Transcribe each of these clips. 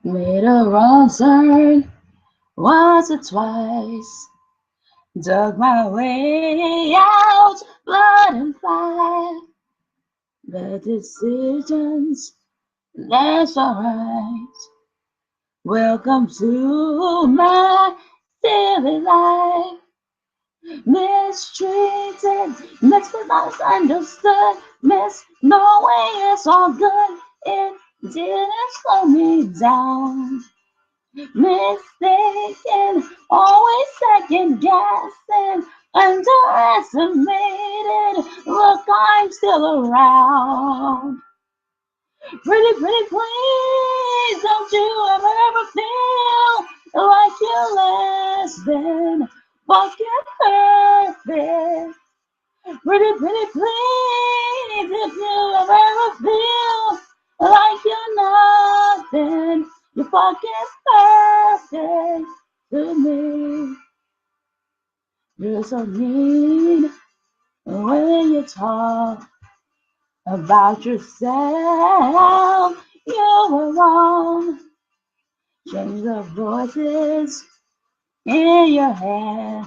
Made a wrong turn once or twice. Dug my way out, blood and fire. Bad decisions, that's alright. Welcome to my silly life. Mistreated, misunderstood, knowing it's all good. It didn't slow me down. Mistaken, always second guessing, underestimated. Look, I'm still around. Pretty, please, don't you ever feel like you're less than fucking perfect. Pretty, please, if you ever feel like you're nothing, you're fucking perfect to me. You're so mean when you talk about yourself. You were wrong. Change the voices in your head.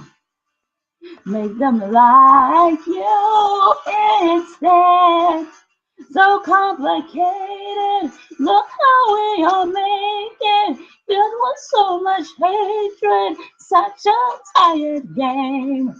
Make them like you instead. So complicated. Look how we are making. Filled with so much hatred. Such a tired game.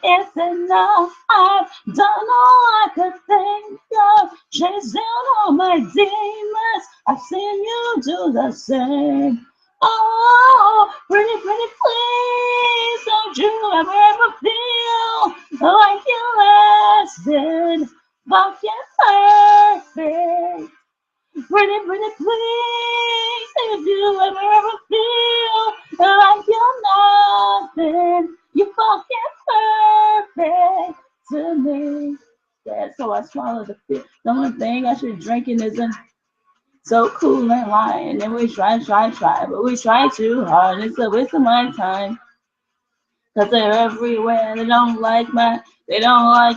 It's enough. I've done all I could think of. Chased down all my demons. I've seen you do the same. Oh, pretty, please, don't you ever feel like you're less than fucking perfect. Pretty, please, if you ever feel like you're nothing, you're fucking perfect to me. Yeah, so I swallowed the fear. The only thing I should drinking isn't so cool and lying. And we try, but we try too hard. It's a waste of my time. Cause they're everywhere. They don't like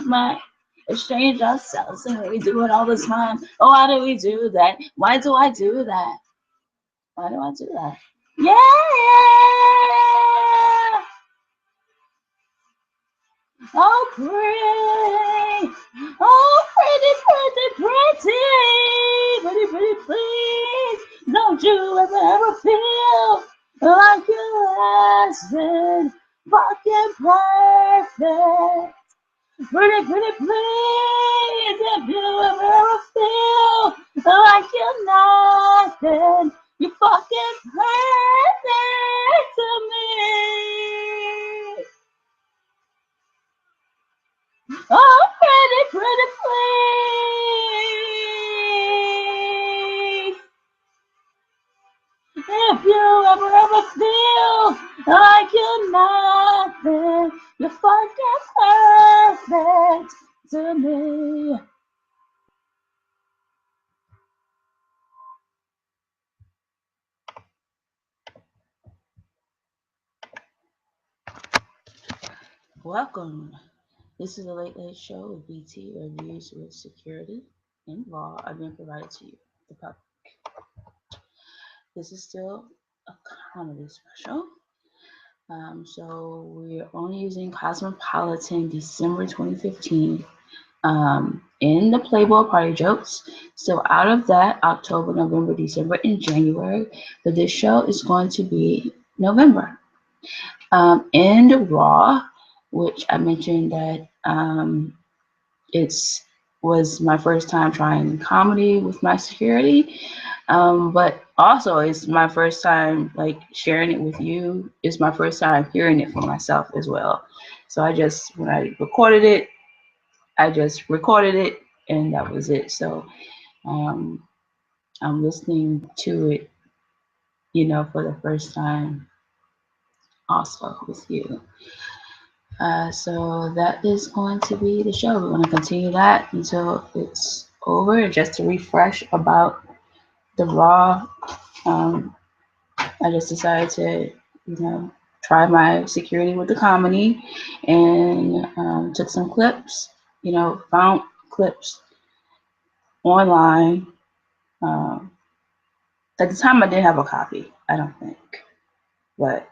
my exchange ourselves. And we do it all the time. Oh, why do we do that? Why do I do that? Why do I do that? Yeah! Oh, pretty! Oh, pretty, please! Don't you ever feel like you're less than fucking perfect? Pretty, please! If you ever feel like you're nothing, you're fucking perfect to me. Oh, pretty, please. If you ever feel like you're nothing, you're fucking perfect to me. Welcome. This is the Late Late Show with BT, where views with security and law are being provided to you, the public. This is still a comedy special. So we're only using Cosmopolitan December 2015 in the Playboy Party Jokes. So out of that, October, November, December, and January, for this show is going to be November. In the Raw, which I mentioned that it's was my first time trying comedy with my security, but also it's my first time like sharing it with you. It's my first time hearing it for myself as well. So when I recorded it, I just recorded it and that was it. So I'm listening to it, for the first time also with you. So that is going to be the show. We're going to continue that until it's over. Just to refresh about the Raw, I just decided to, try my security with the comedy and took some clips, clips online. At the time, I didn't have a copy, I don't think, but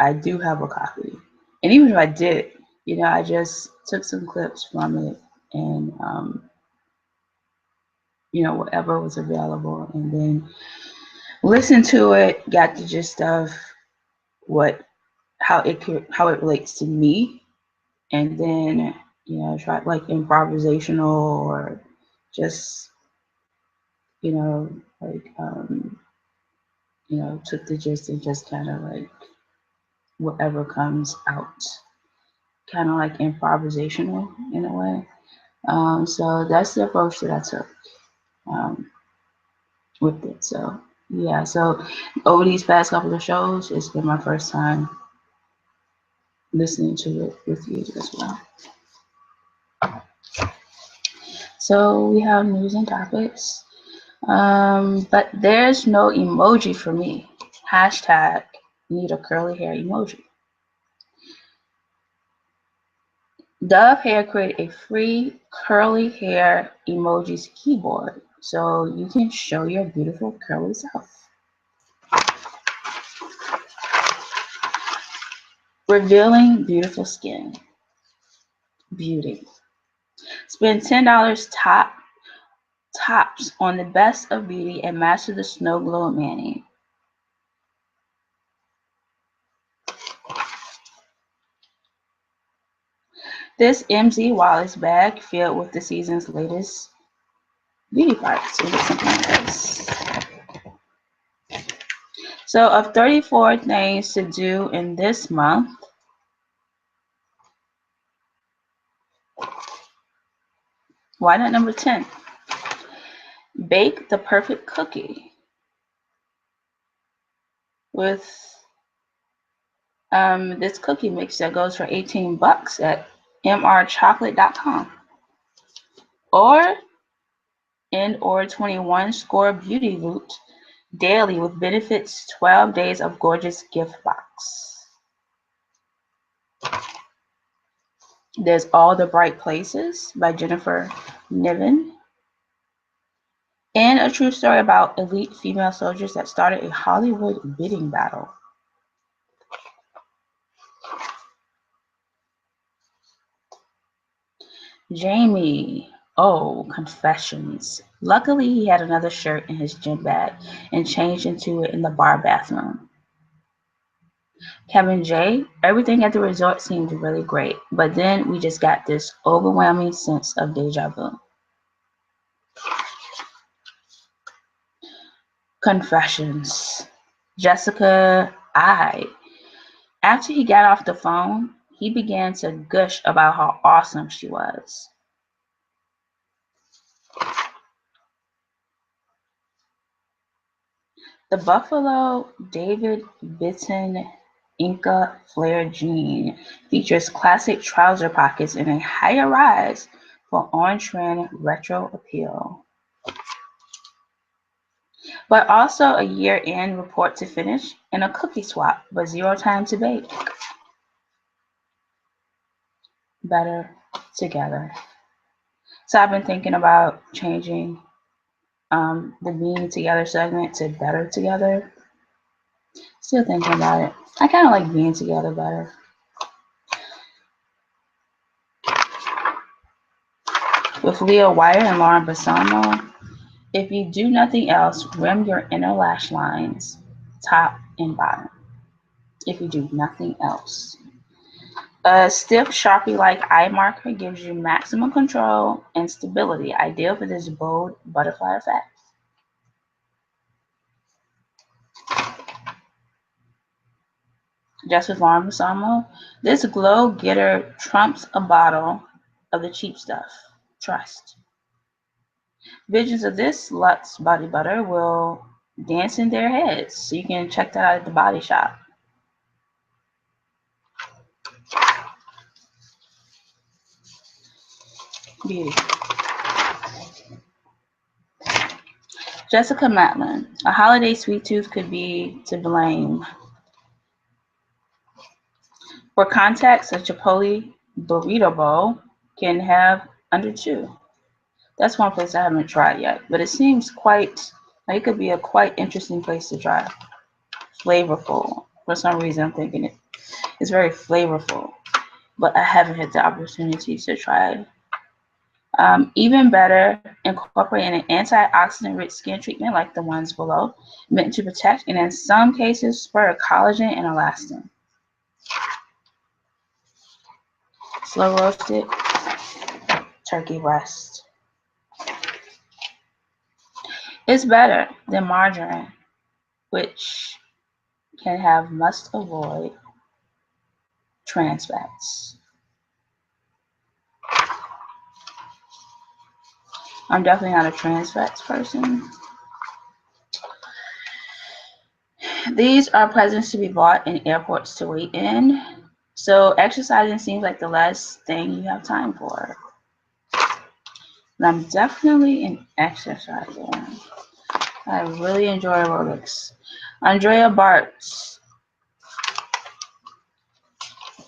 I do have a copy. And even if I did, I just took some clips from it and, whatever was available, and then listened to it, got the gist of how it relates to me, and then, try like improvisational or just, like, took the gist and just kind of like whatever comes out, kind of like improvisational in a way. So that's the approach that I took with it. So yeah, so over these past couple of shows, it's been my first time listening to it with you as well. So we have news and topics, but there's no emoji for me. Hashtag need a curly hair emoji. Dove Hair created a free curly hair emojis keyboard so you can show your beautiful curly self. Revealing beautiful skin. Beauty. Spend $10 tops on the best of beauty and master the snow glow of Manny. This MZ Wallace bag filled with the season's latest beauty products. So it's something like this. So of 34 things to do in this month, why not number 10? Bake the perfect cookie with this cookie mix that goes for $18 at mrchocolate.com. Or 21 score beauty root daily with benefits 12 days of gorgeous gift box. There's All the Bright Places by Jennifer Niven. And a true story about elite female soldiers that started a Hollywood bidding battle. Jamie. Oh, confessions. Luckily, he had another shirt in his gym bag and changed into it in the bar bathroom. Kevin J. Everything at the resort seemed really great, but then we just got this overwhelming sense of deja vu. Confessions. Jessica I. After he got off the phone, he began to gush about how awesome she was. The Buffalo David Bitton Inca Flare jean features classic trouser pockets and a higher rise for on-trend retro appeal. But also a year-end report to finish and a cookie swap, but 0 time to bake. Better together. So I've been thinking about changing the being together segment to better together. Still thinking about it. I kind of like being together better. With Leah Wire and Lauren Bassano, if you do nothing else, rim your inner lash lines, top and bottom. If you do nothing else. A stiff Sharpie-like eye marker gives you maximum control and stability, ideal for this bold butterfly effect. Just with Lauren Bassano, this glow getter trumps a bottle of the cheap stuff. Trust. Visions of this Luxe body butter will dance in their heads, so you can check that out at the Body Shop. Beauty. Jessica Matlin. A holiday sweet tooth could be to blame. For context, a Chipotle burrito bowl can have under 2. That's one place I haven't tried yet, but it seems quite, like it could be a quite interesting place to try. Flavorful. For some reason, I'm thinking it's very flavorful, but I haven't had the opportunity to try it. Even better, incorporating an antioxidant-rich skin treatment like the ones below, meant to protect and in some cases spur collagen and elastin. Slow roasted turkey breast. It's better than margarine, which can have must avoid trans fats. I'm definitely not a trans fats person. These are presents to be bought in airports to wait in. So exercising seems like the last thing you have time for. But I'm definitely an exerciser. I really enjoy aerobics. Andrea Bartz.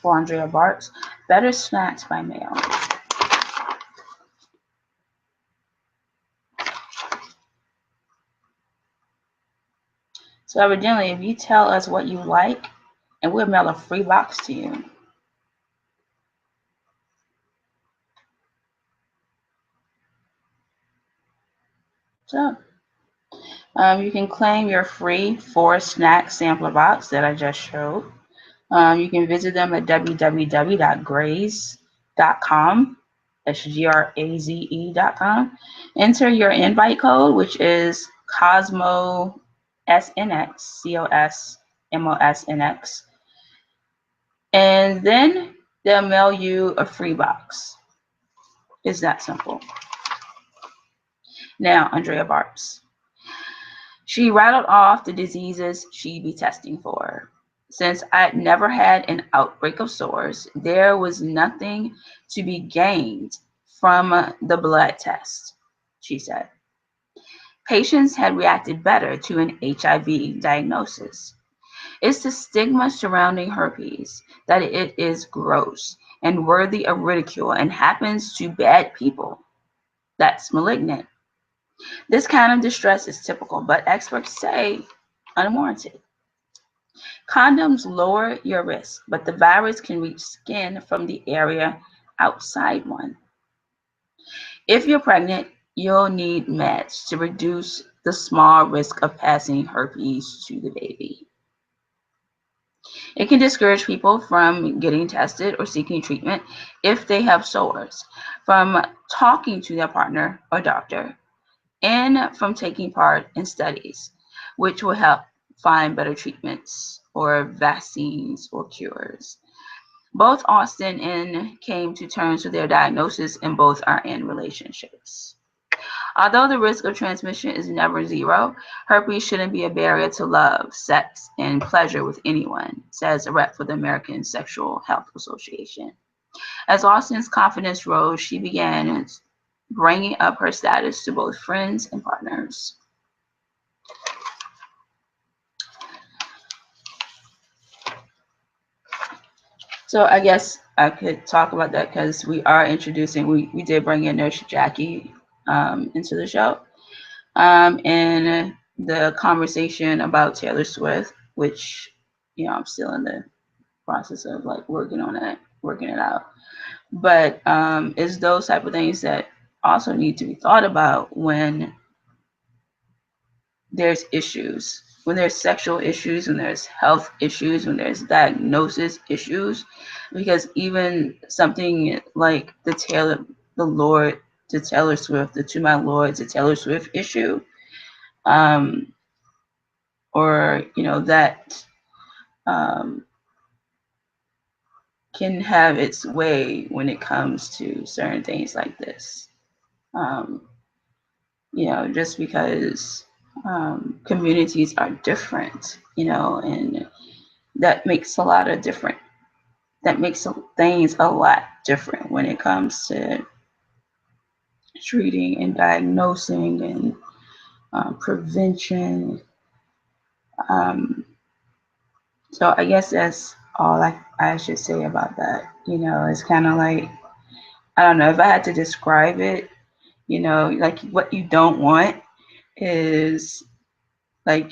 For Andrea Bartz, better snacks by mail. So evidently, if you tell us what you like, and we'll mail a free box to you. So you can claim your free 4-snack sampler box that I just showed. You can visit them at www.graze.com. That's graze.com. Enter your invite code, which is COSMOSNX, COSMOSNX. And then they'll mail you a free box. It's that simple. Now, Andrea Bartz. She rattled off the diseases she'd be testing for. Since I'd never had an outbreak of sores, there was nothing to be gained from the blood test, she said. Patients had reacted better to an HIV diagnosis. It's the stigma surrounding herpes that it is gross and worthy of ridicule and happens to bad people. That's malignant. This kind of distress is typical, but experts say unwarranted. Condoms lower your risk, but the virus can reach skin from the area outside one. If you're pregnant, you'll need meds to reduce the small risk of passing herpes to the baby. It can discourage people from getting tested or seeking treatment if they have sores, from talking to their partner or doctor, and from taking part in studies, which will help find better treatments or vaccines or cures. Both Austin and came to terms with their diagnosis, and both are in relationships. Although the risk of transmission is never zero, herpes shouldn't be a barrier to love, sex, and pleasure with anyone, says a rep for the American Sexual Health Association. As Austin's confidence rose, she began bringing up her status to both friends and partners. So I guess I could talk about that because we are introducing, we did bring in Nurse Jackie into the show. And the conversation about Taylor Swift, which, you know, I'm still in the process of like working it out. But it's those type of things that also need to be thought about when there's issues, when there's sexual issues, when there's health issues, when there's diagnosis issues, because even something like the Taylor Swift, the To My Lord, the Taylor Swift issue, or, you know, that can have its way when it comes to certain things like this. You know, just because communities are different, you know, and that makes things a lot different when it comes to treating and diagnosing and prevention. So I guess that's all I should say about that. You know, it's kind of like, I don't know, if I had to describe it, You know, like what you don't want is like,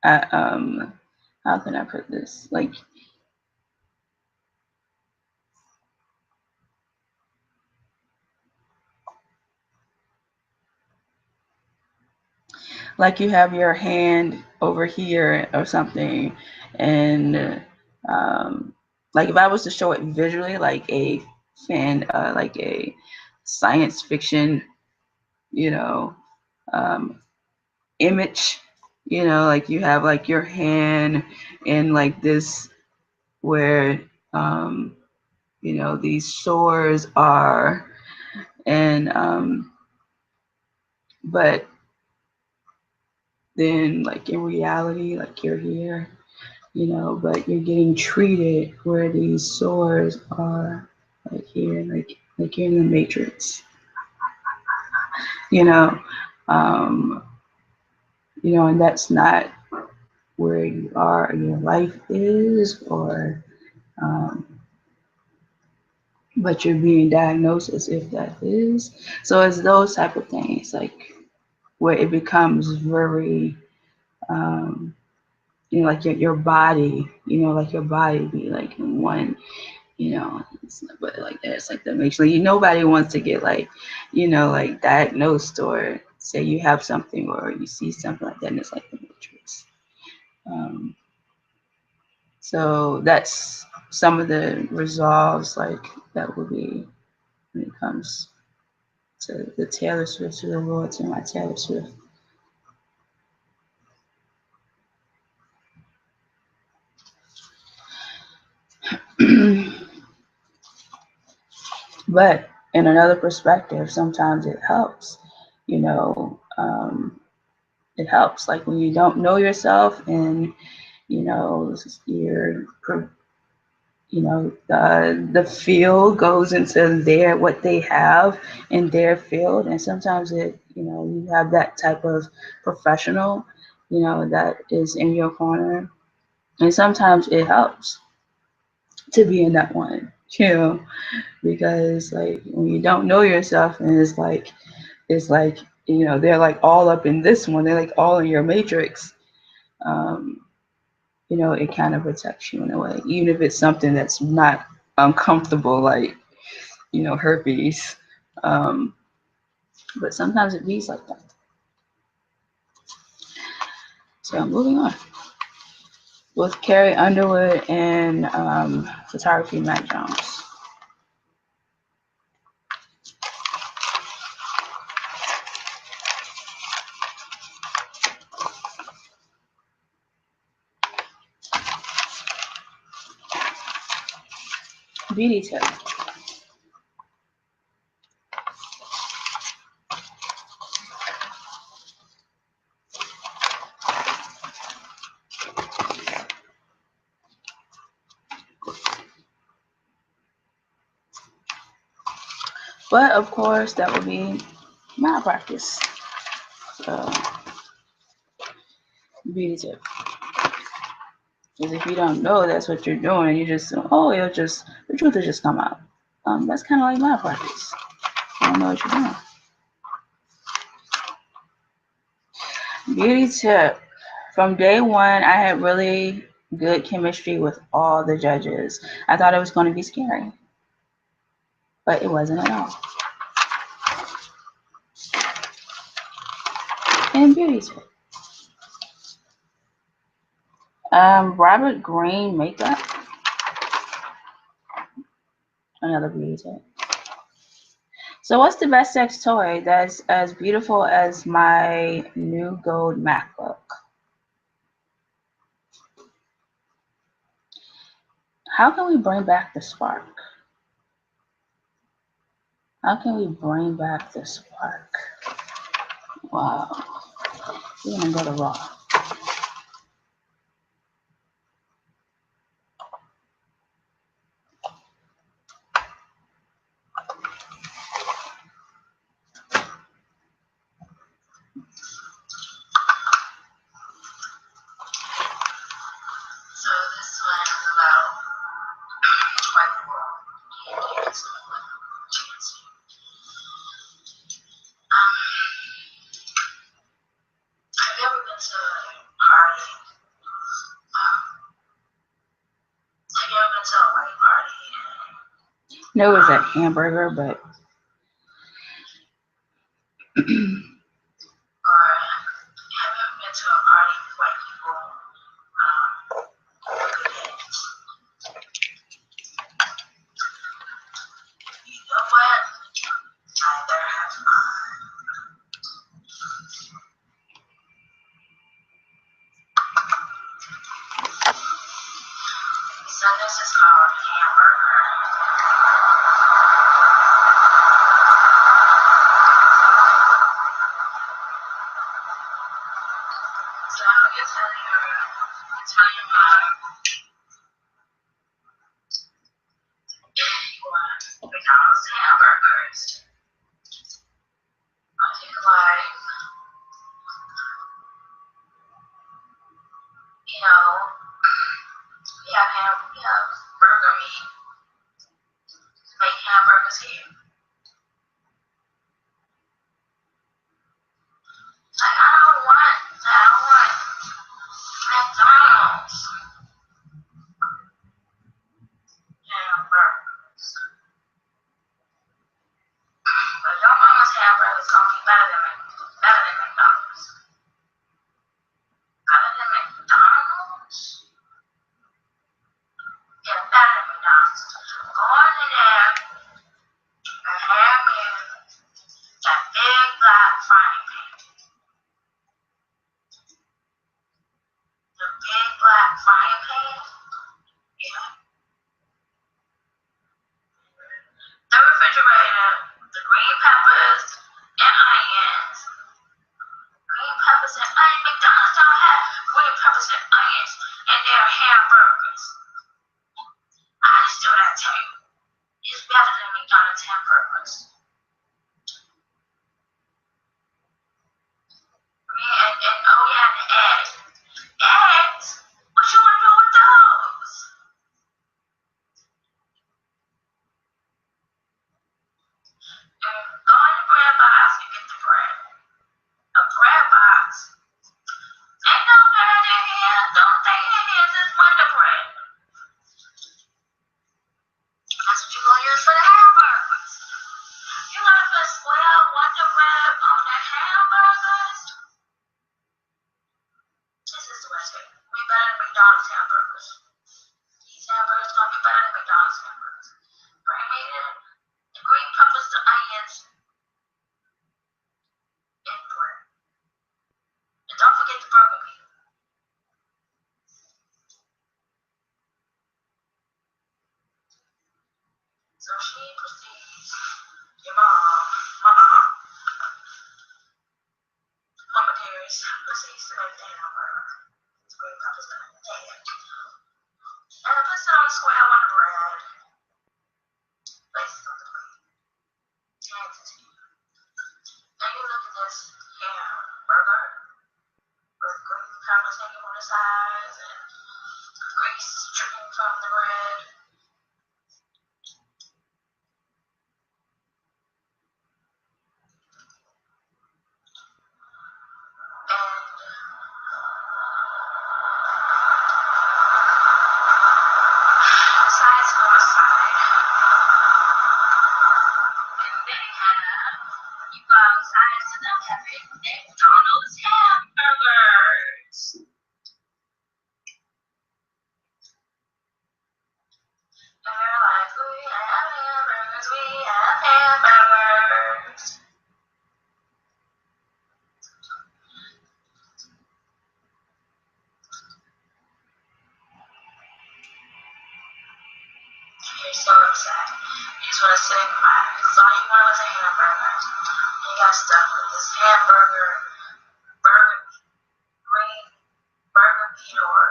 how can I put this? Like you have your hand over here or something, and like if I was to show it visually, like a science fiction, you know, um, image, you know, like you have like your hand in like this where you know these shores are, and but then like in reality, like you're here, you know, but you're getting treated where these sores are, like here, like you're in the matrix, you know, um, you know, and that's not where you are, or your life is, or but you're being diagnosed as if that is. So it's those type of things, like where it becomes very, um, you know, like your body, you know, like your body be like in one, you know, but like that's like the makes like nobody wants to get like, you know, like diagnosed or say you have something or you see something like that, and it's like the matrix. Um, so that's some of the resolves like that will be when it comes to the Taylor Swift, to the royalty, my Taylor Swift. But in another perspective, sometimes it helps, you know, it helps. Like when you don't know yourself and, you know, you're, you know, the field goes into what they have in their field. And sometimes it, you know, you have that type of professional, you know, that is in your corner. And sometimes it helps to be in that one, you know, because like when you don't know yourself and it's like, you know, they're like all up in this one, they're like all in your matrix. Um, you know, it kind of protects you in a way, even if it's something that's not uncomfortable, like, you know, herpes. Um, but sometimes it beats like that. So moving on with Carrie Underwood and photography, Matt Jones. Beauty tip. But of course, that would be malpractice. So, beauty tip. Because if you don't know that's what you're doing, you just, oh, the truth will just come out. That's kind of like malpractice. You don't know what you're doing. Beauty tip. From day one, I had really good chemistry with all the judges. I thought it was going to be scary, but it wasn't at all. And beauty tip. Robert Green makeup. Another beauty tip. So what's the best sex toy that's as beautiful as my new gold MacBook? How can we bring back the spark? How can we bring back the spark? Wow. We're gonna go to Raw. No, it was a hamburger, but Or have you ever been to a party with white people? You know what? Neither have I. So this is called hamburger. So you tell your mom if you want McDonald's hamburgers. I think like, you know, we have burger meat. Make hamburgers here. Like I don't want McDonald's hamburgers. But your mama's hamburgers gonna be better than McDonald's. Better than McDonald's? Yeah, better than McDonald's. Go in there and have me that big black frying pan. The big black frying pan? Yeah. The refrigerator, the green peppers and onions. Green peppers and onions. McDonald's don't have green peppers and onions in their hamburgers. I just do that too. It's better than McDonald's hamburgers. And oh yeah, the eggs. Eggs? What you want to do with those? Go in the bread box and get the bread. A bread box. Ain't no bread in here. Don't think in here. Just Wonder Bread. That's what you're going to use for the hamburgers. You want to put square Wonder Bread on the hamburgers? This is the recipe. We better than McDonald's hamburgers. These hamburgers gonna be better than McDonald's hamburgers. Bring me the green peppers, the onions, and bread. And don't forget the burger meat. So she proceeds, Mama Dearest proceeds to make the hamburger. The green peppers and onions. And puts it on the square on the bread. Places on the plate. Hands it to you. Now you look at this hamburger with green peppers hanging on the sides and grease dripping from the bread. And sides go aside. And then you go outside to the heavy McDonald's hamburgers. And they're like, we have hamburgers, we have hamburgers. You're so upset. You just want to say goodbye because all you wanted was a hamburger. You got stuck with this hamburger, green burger meat or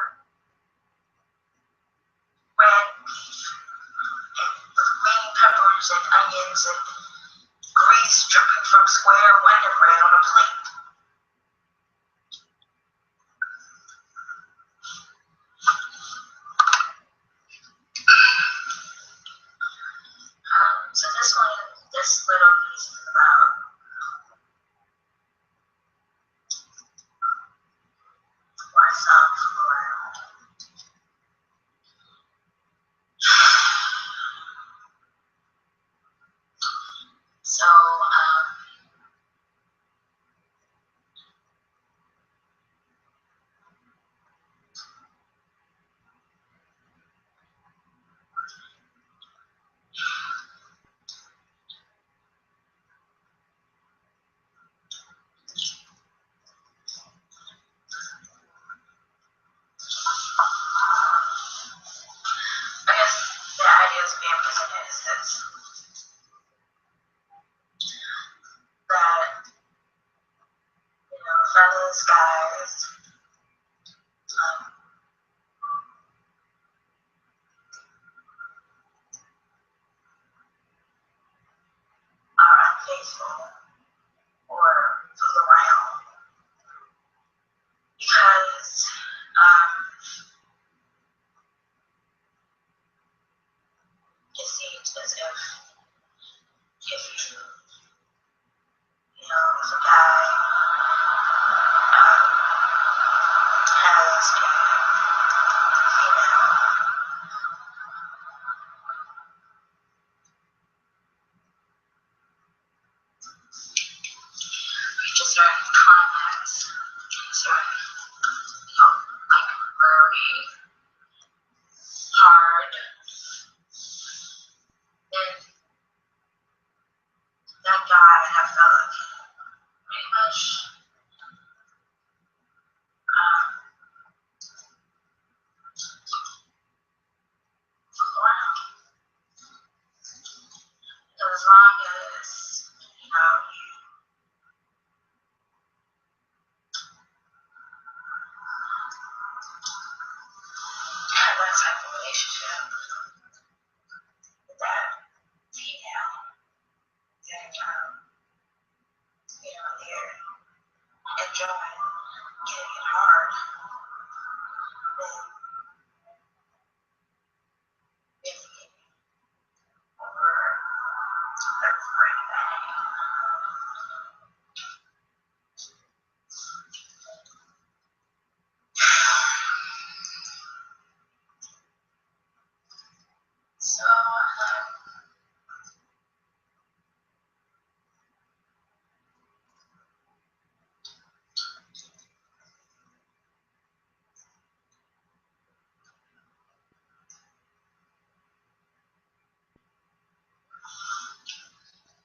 red beef, and with green peppers and onions and grease dripping from square Wonder Bread on a plate. So this little piece is about myself around. is this, that, fellas, guys, are unfaithful or fool around because it seems as if if a guy has a female, reach a certain climax, a certain, like very hard, then that guy, that fella, pretty much fool around. So as long as you have that type of relationship with that female, then they're enjoying getting it hard, then it's over their brain.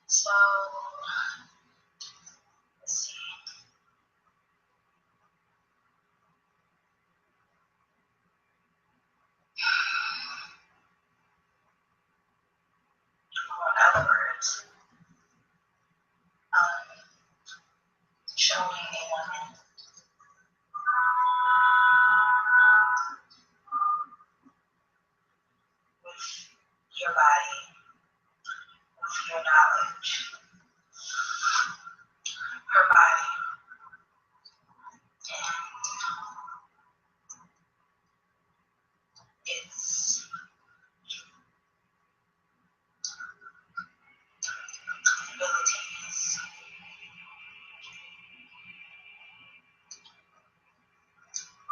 So let's see. Or in other words, showing a woman with your body, with your knowledge, her body, and its abilities,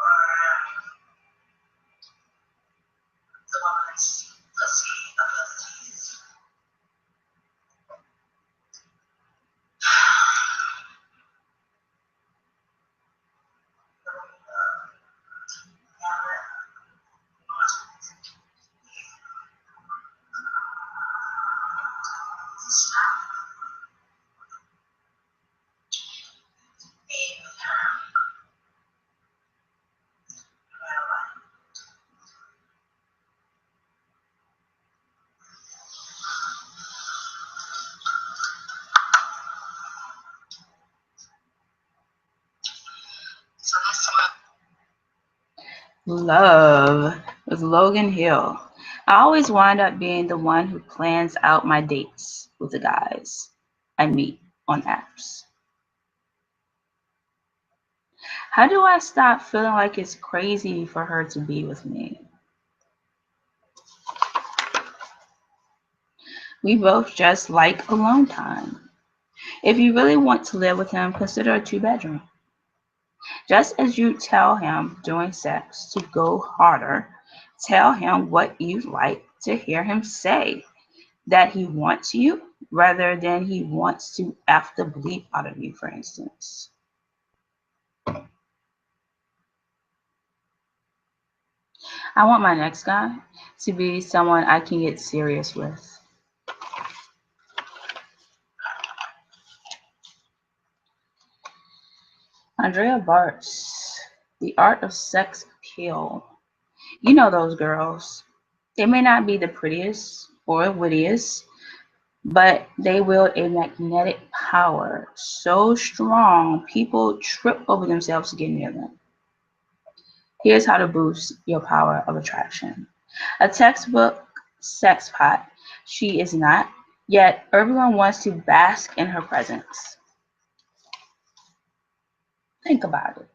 or the woman's pussy abilities. Never stop being with her, no matter what. So that's Love with Logan Hill. I always wind up being the one who plans out my dates with the guys I meet on apps. How do I stop feeling like it's crazy for her to be with me? We both just like alone time. If you really want to live with him, consider a 2-bedroom. Just as you tell him during sex to go harder, tell him what you'd like to hear him say, that he wants you rather than he wants to F the bleep out of you, for instance. I want my next guy to be someone I can get serious with. Andrea Bartz, The Art of Sex Appeal. You know those girls. They may not be the prettiest or wittiest, but they wield a magnetic power so strong people trip over themselves to get near them. Here's how to boost your power of attraction. A textbook sex pot, she is not, yet everyone wants to bask in her presence. Think about it.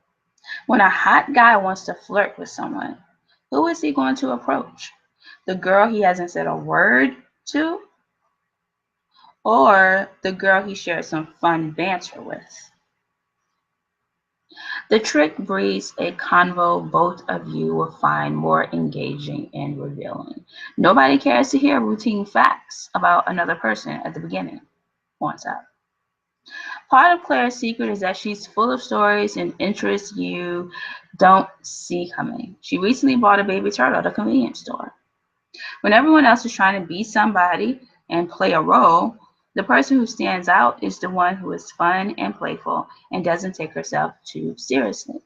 When a hot guy wants to flirt with someone, who is he going to approach? The girl he hasn't said a word to, or the girl he shared some fun banter with? The trick breeds a convo both of you will find more engaging and revealing. Nobody cares to hear routine facts about another person at the beginning. Wants out. Part of Claire's secret is that she's full of stories and interests you don't see coming. She recently bought a baby turtle at a convenience store. When everyone else is trying to be somebody and play a role, the person who stands out is the one who is fun and playful and doesn't take herself too seriously.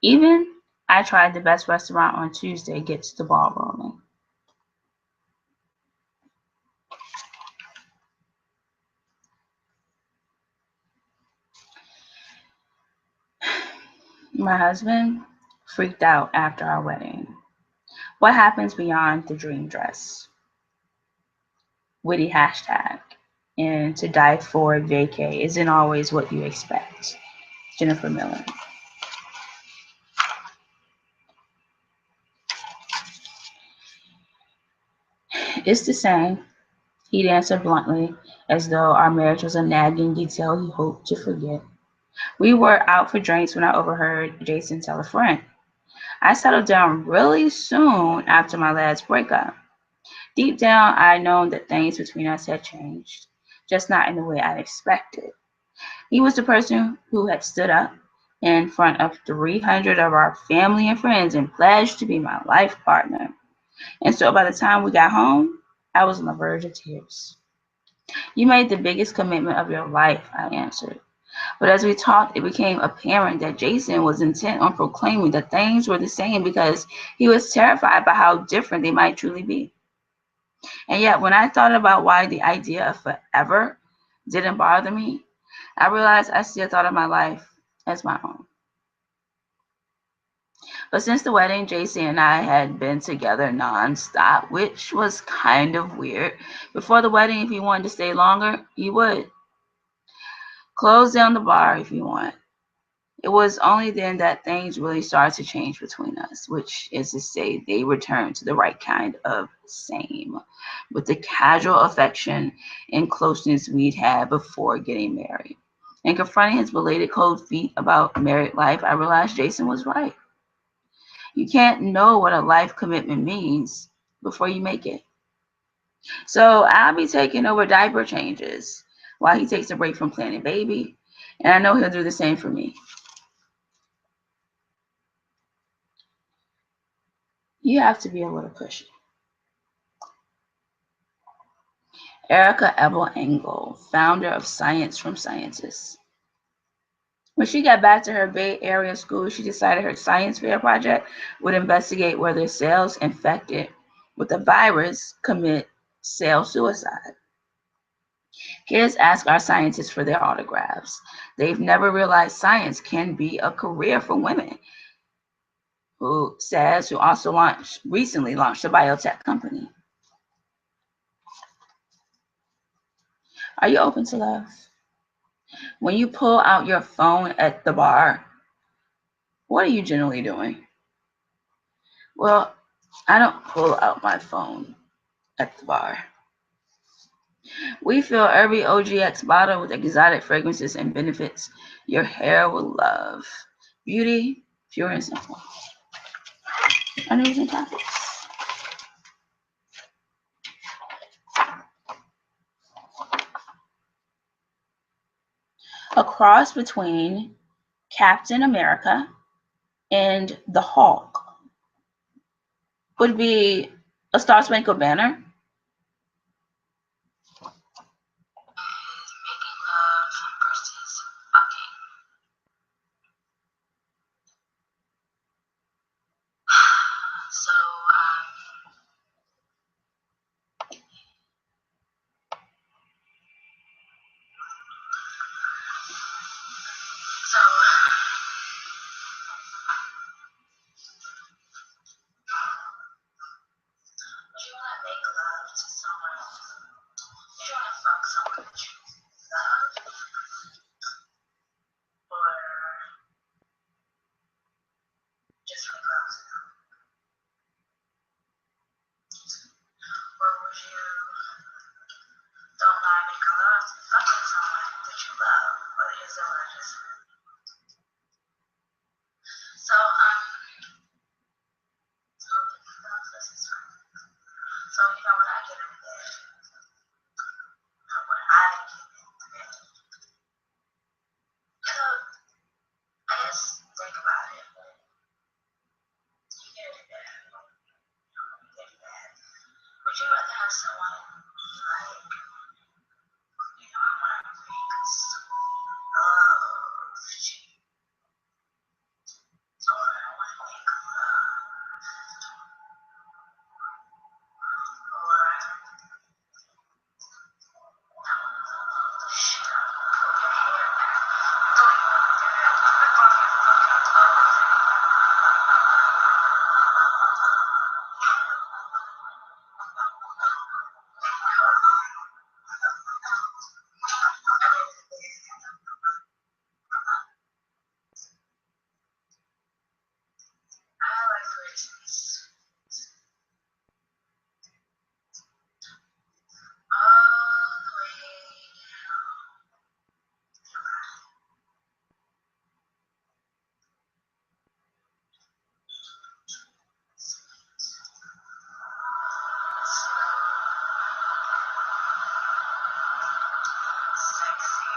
Even I tried the best restaurant on Tuesday gets the ball rolling. My husband freaked out after our wedding. What happens beyond the dream dress? Witty hashtag. And to die for vacay isn't always what you expect. Jennifer Miller. It's the same, he'd answer bluntly, as though our marriage was a nagging detail he hoped to forget. We were out for drinks when I overheard Jason tell a friend, I settled down really soon after my last breakup. Deep down, I had known that things between us had changed, just not in the way I'd expected. He was the person who had stood up in front of 300 of our family and friends and pledged to be my life partner. And so by the time we got home, I was on the verge of tears. You made the biggest commitment of your life, I answered. But as we talked, it became apparent that Jason was intent on proclaiming that things were the same because he was terrified by how different they might truly be. And yet, when I thought about why the idea of forever didn't bother me, I realized I still thought of my life as my own. But since the wedding, Jason and I had been together nonstop, which was kind of weird. Before the wedding, if he wanted to stay longer, he would. Close down the bar if you want. It was only then that things really started to change between us, which is to say they returned to the right kind of same, with the casual affection and closeness we'd had before getting married. And confronting his belated cold feet about married life, I realized Jason was right. You can't know what a life commitment means before you make it. So I'll be taking over diaper changes while he takes a break from planning baby, and I know he'll do the same for me. You have to be a little pushy. Erica Ebel-Engel, founder of Science from Scientists. When she got back to her Bay Area school, she decided her science fair project would investigate whether cells infected with the virus commit cell suicide. Kids ask our scientists for their autographs. They've never realized science can be a career for women, who also recently launched a biotech company. Are you open to love? When you pull out your phone at the bar, what are you generally doing? Well, I don't pull out my phone at the bar. We fill every OGX bottle with exotic fragrances and benefits your hair will love. Beauty, pure and simple. Uneven topics. A cross between Captain America and the Hulk would be a Star Spangled Banner. Making love versus fucking. So, love to someone, you want to fuck someone that you love, or just make love to them? Or would you don't mind making love to fucking someone that you love, or that you're still interested in? So, so you know when I get in bed, when I get into bed, I just think about it. You get into bed, you get in bed. Would you rather have someone like, you know, I want to make love to you, or I want to make love, or shit up, pull your hair back, throw you on the bed, rip off your fucking clothes, I like Christmas all the way sexy,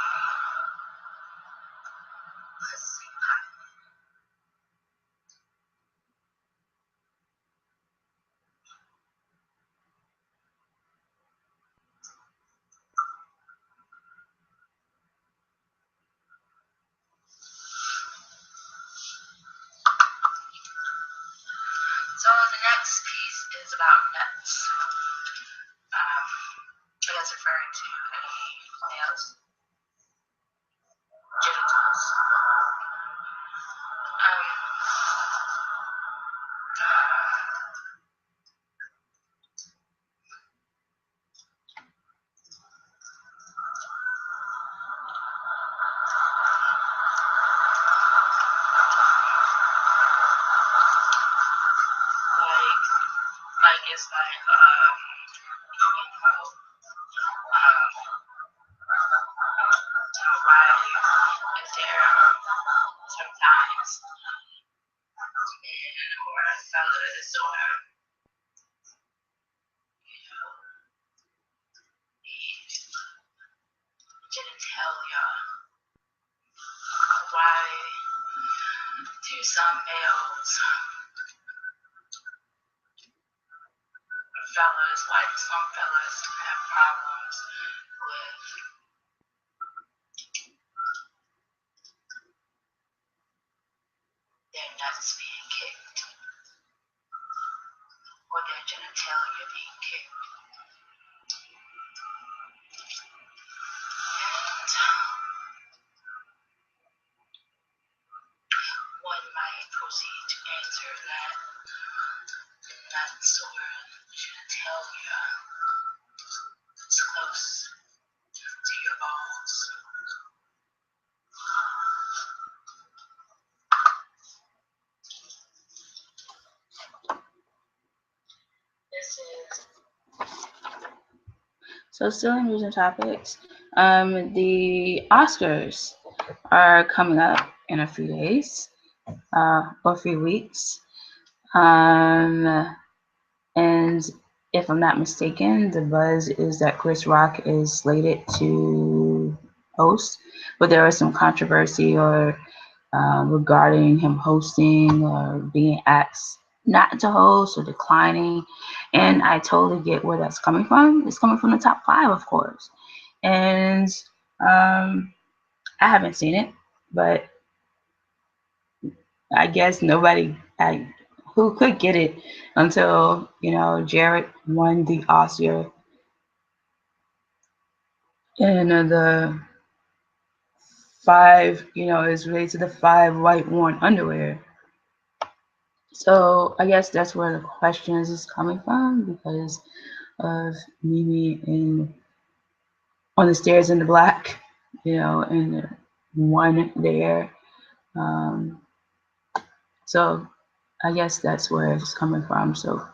pussy pie. So the next piece is about nuts. I guess referring to a male's genitals. Like it's like why is there sometimes men or fellas or the genitalia, why do some males fellas, like some fellas have problems with their nuts being kicked or their genitalia being kicked. And one might proceed to answer that nuts or genitalia is close to your balls. So still in news and topics, the Oscars are coming up in a few days, or a few weeks. And if I'm not mistaken, the buzz is that Chris Rock is slated to host, but there was some controversy or regarding him hosting or being asked not to host or declining. And I totally get where that's coming from. It's coming from the top 5, of course. And I haven't seen it, but I guess nobody who could get it until, Jared won the Oscar and the 5, is related to the 5 white worn underwear. So I guess that's where the questions is coming from, because of Mimi on the stairs in the black, and the one there. Um, so I guess that's where it's coming from. So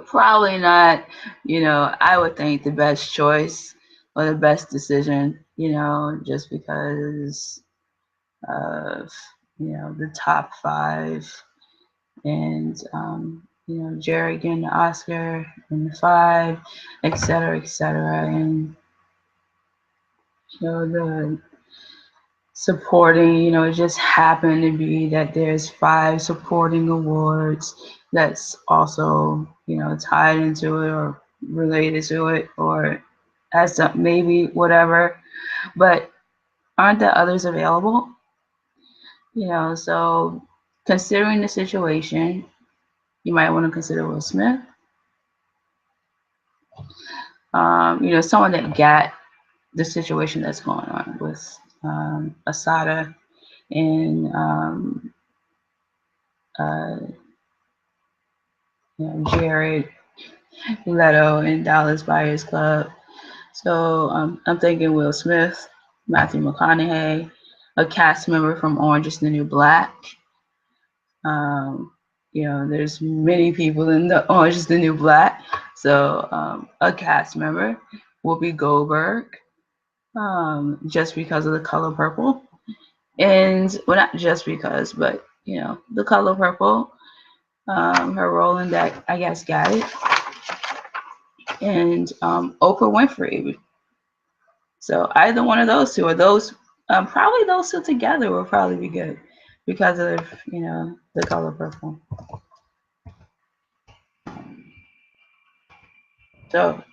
probably not, I would think the best choice or the best decision, just because of, the top five and, Jerry getting the Oscar and the five, et cetera, et cetera. And, the supporting, it just happened to be that there's 5 supporting awards that's also, tied into it or related to it or has some, maybe whatever, but aren't there others available? So considering the situation, you might want to consider Will Smith, someone that got the situation that's going on with Asada and Jared Leto and Dallas Buyers Club. So I'm thinking Will Smith, Matthew McConaughey, a cast member from Orange is the New Black. There's many people in the Orange is the New Black. So a cast member, Whoopi Goldberg, just because of the color purple. And, well, not just because, but, the color purple, her role in that, I guess, got it. And Oprah Winfrey. So either one of those two, or those, probably those two together will probably be good because of, the color purple. So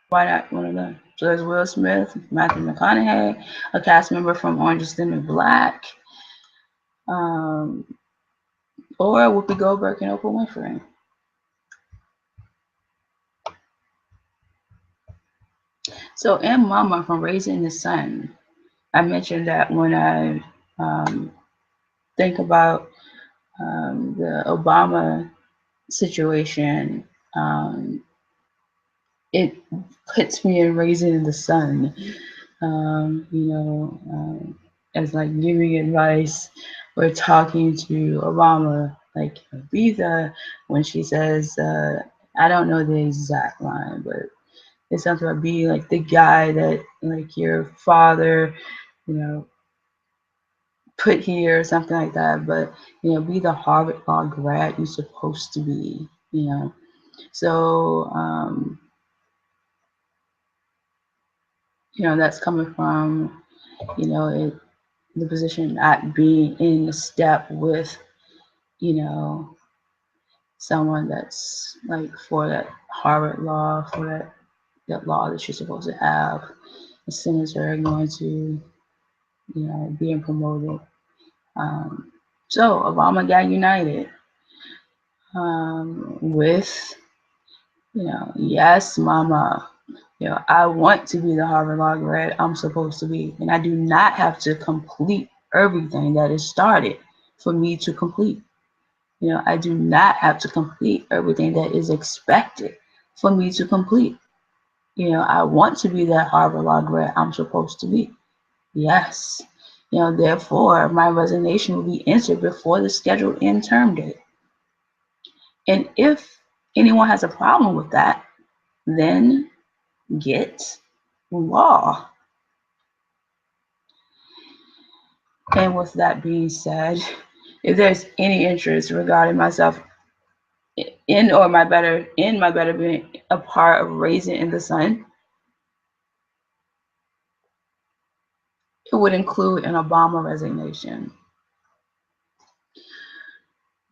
why not one of them? So there's Will Smith, Matthew McConaughey, a cast member from Orange is the New Black, or Whoopi Goldberg and Oprah Winfrey. So in Mama from Raising the Sun, I mentioned that when I think about the Obama situation, it puts me in Raising the Sun, as like giving advice or talking to Obama, like Visa, when she says, I don't know the exact line, but it's something about being like the guy that like your father, put here or something like that. But be the Harvard Law grad you're supposed to be. So that's coming from the position not being in step with someone that's like for that Harvard law, for that law that you're supposed to have. As soon as they're going to, being promoted. So Obama got united with, yes, mama, I want to be the Harvard Law grad I'm supposed to be, and I do not have to complete everything that is started for me to complete. I do not have to complete everything that is expected for me to complete. I want to be that Harvard Law grad I'm supposed to be. Yes. Therefore, my resignation will be entered before the scheduled end term date. And if anyone has a problem with that, then get law. And with that being said, if there's any interest regarding myself in my better being a part of Raising in the Sun, it would include an Obama resignation.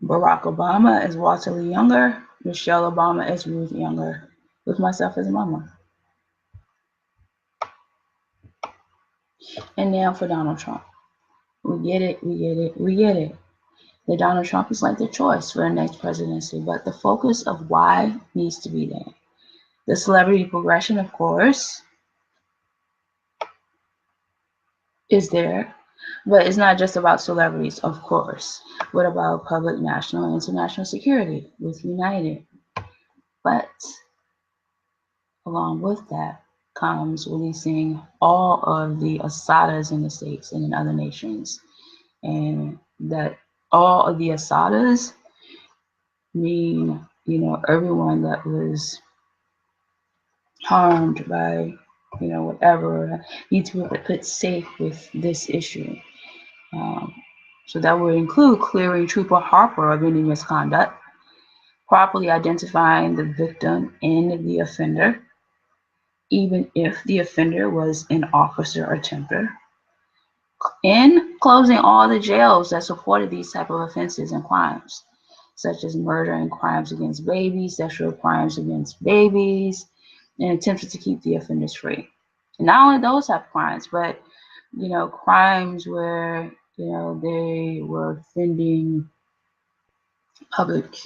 Barack Obama as Walter Lee Younger, Michelle Obama as Ruth Younger, with myself as mama. And now for Donald Trump. We get it. The Donald Trump is like the choice for the next presidency, but the focus of why needs to be there. The celebrity progression, of course, is there, But it's not just about celebrities, of course. What about public, national, and international security with United? But along with that comes releasing all of the asadas in the states and in other nations. And that all of the asadas mean, everyone that was harmed by, whatever, need to be put safe with this issue. Um, so that would include clearing Trooper Harper of any misconduct, properly identifying the victim and the offender, even if the offender was an officer or temper, and closing all the jails that supported these type of offenses and crimes, such as murder and crimes against babies, sexual crimes against babies, and attempted to keep the offenders free. And not only those type of crimes, but crimes where they were offending public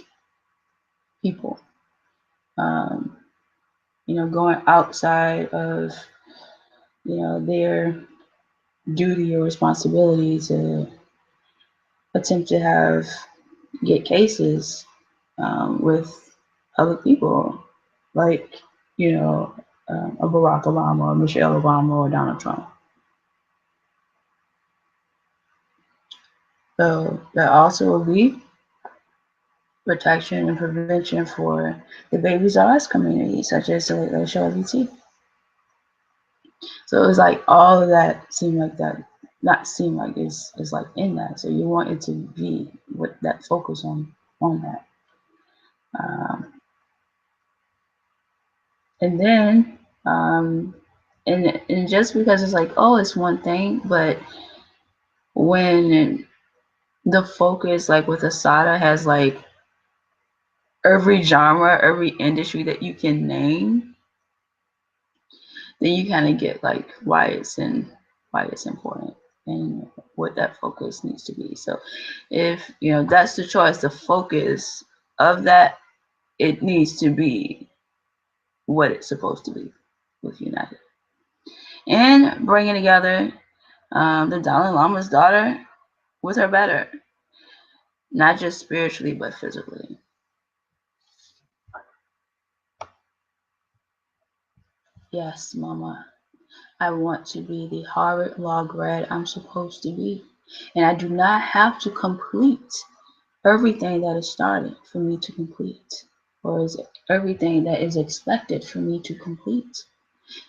people, um, going outside of their duty or responsibility to attempt to get cases with other people, like a Barack Obama or Michelle Obama or Donald Trump. So that also will be protection and prevention for the Babies R Us community, such as the Late Late Show LBT. So it's like all of that seem like that, not seem like is like in that. So you want it to be with that focus on that. And then and just because it's like, oh, it's one thing, but when the focus, like with Asada, has like every genre, every industry that you can name, then you kind of get like why it's important and what that focus needs to be. So if that's the choice, the focus of that, it needs to be what it's supposed to be with United. And bringing together the Dalai Lama's daughter with her better, not just spiritually but physically. Yes, Mama, I want to be the Harvard Law grad I'm supposed to be, and I do not have to complete everything that is started for me to complete, or is everything that is expected for me to complete.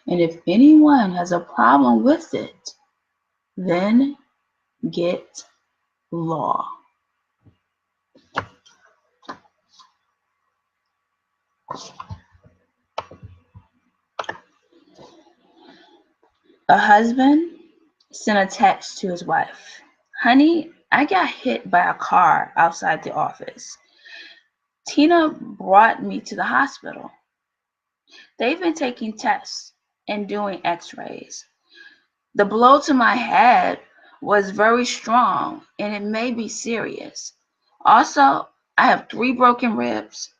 And if anyone has a problem with it, then get law. A husband sent a text to his wife. Honey, I got hit by a car outside the office. Tina brought me to the hospital. They've been taking tests and doing x-rays. The blow to my head was very strong and it may be serious. Also, I have 3 broken ribs,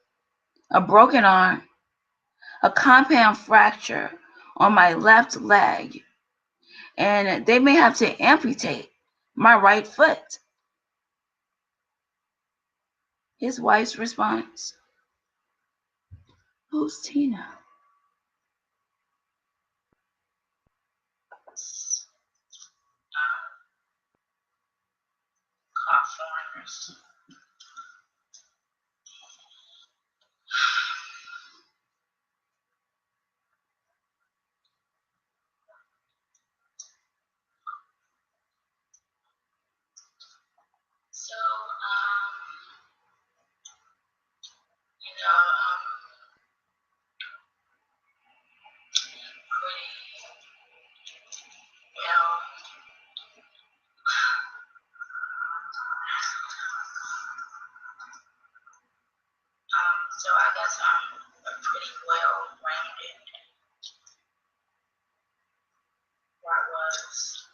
a broken arm, a compound fracture on my left leg, and they may have to amputate my right foot. His wife's response, who's Tina? Foreigners. So, you know, pretty, you know, so I guess I'm a pretty well-rounded, or I was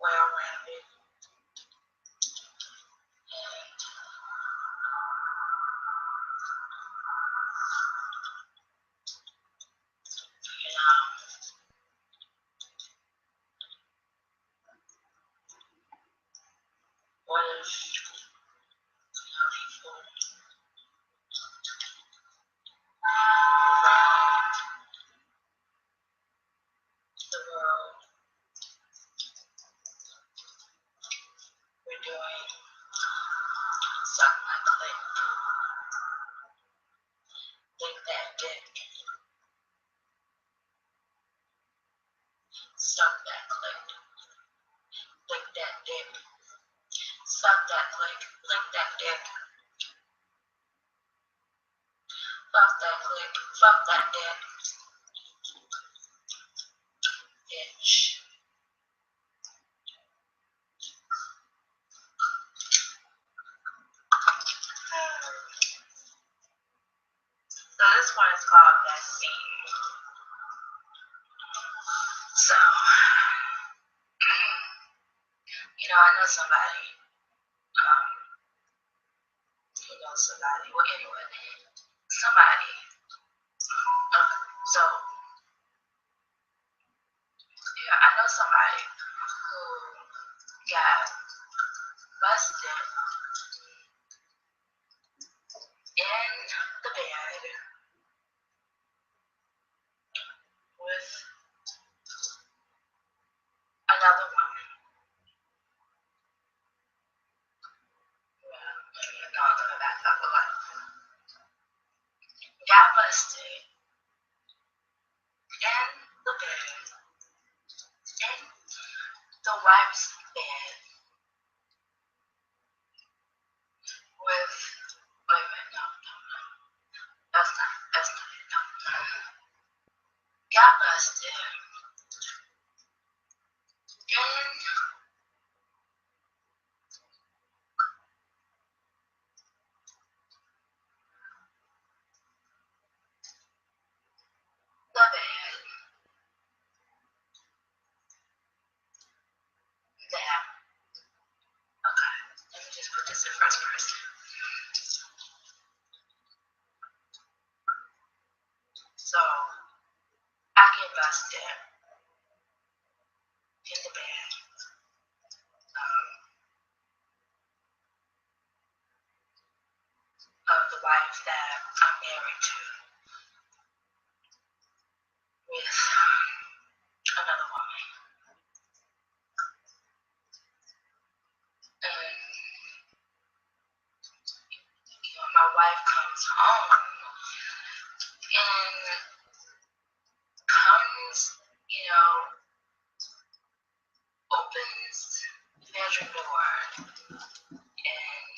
well-rounded, and you know, Fuck that click. Fuck that dick. Bitch. So this one is called Vaccine. So, I know somebody who knows somebody. Well, anyway, somebody. So, yeah, I know somebody who got busted in the bed with another woman. Well, no, let me back up a lot. Got busted in the bed, in the wife's bed with, wait a minute, no. That's not it, no. Got busted in the bed that, okay, let me just put this in first person. So, I get busted in the bed of the wife that I'm married to with another woman. And, my wife comes home and comes, opens the bedroom door and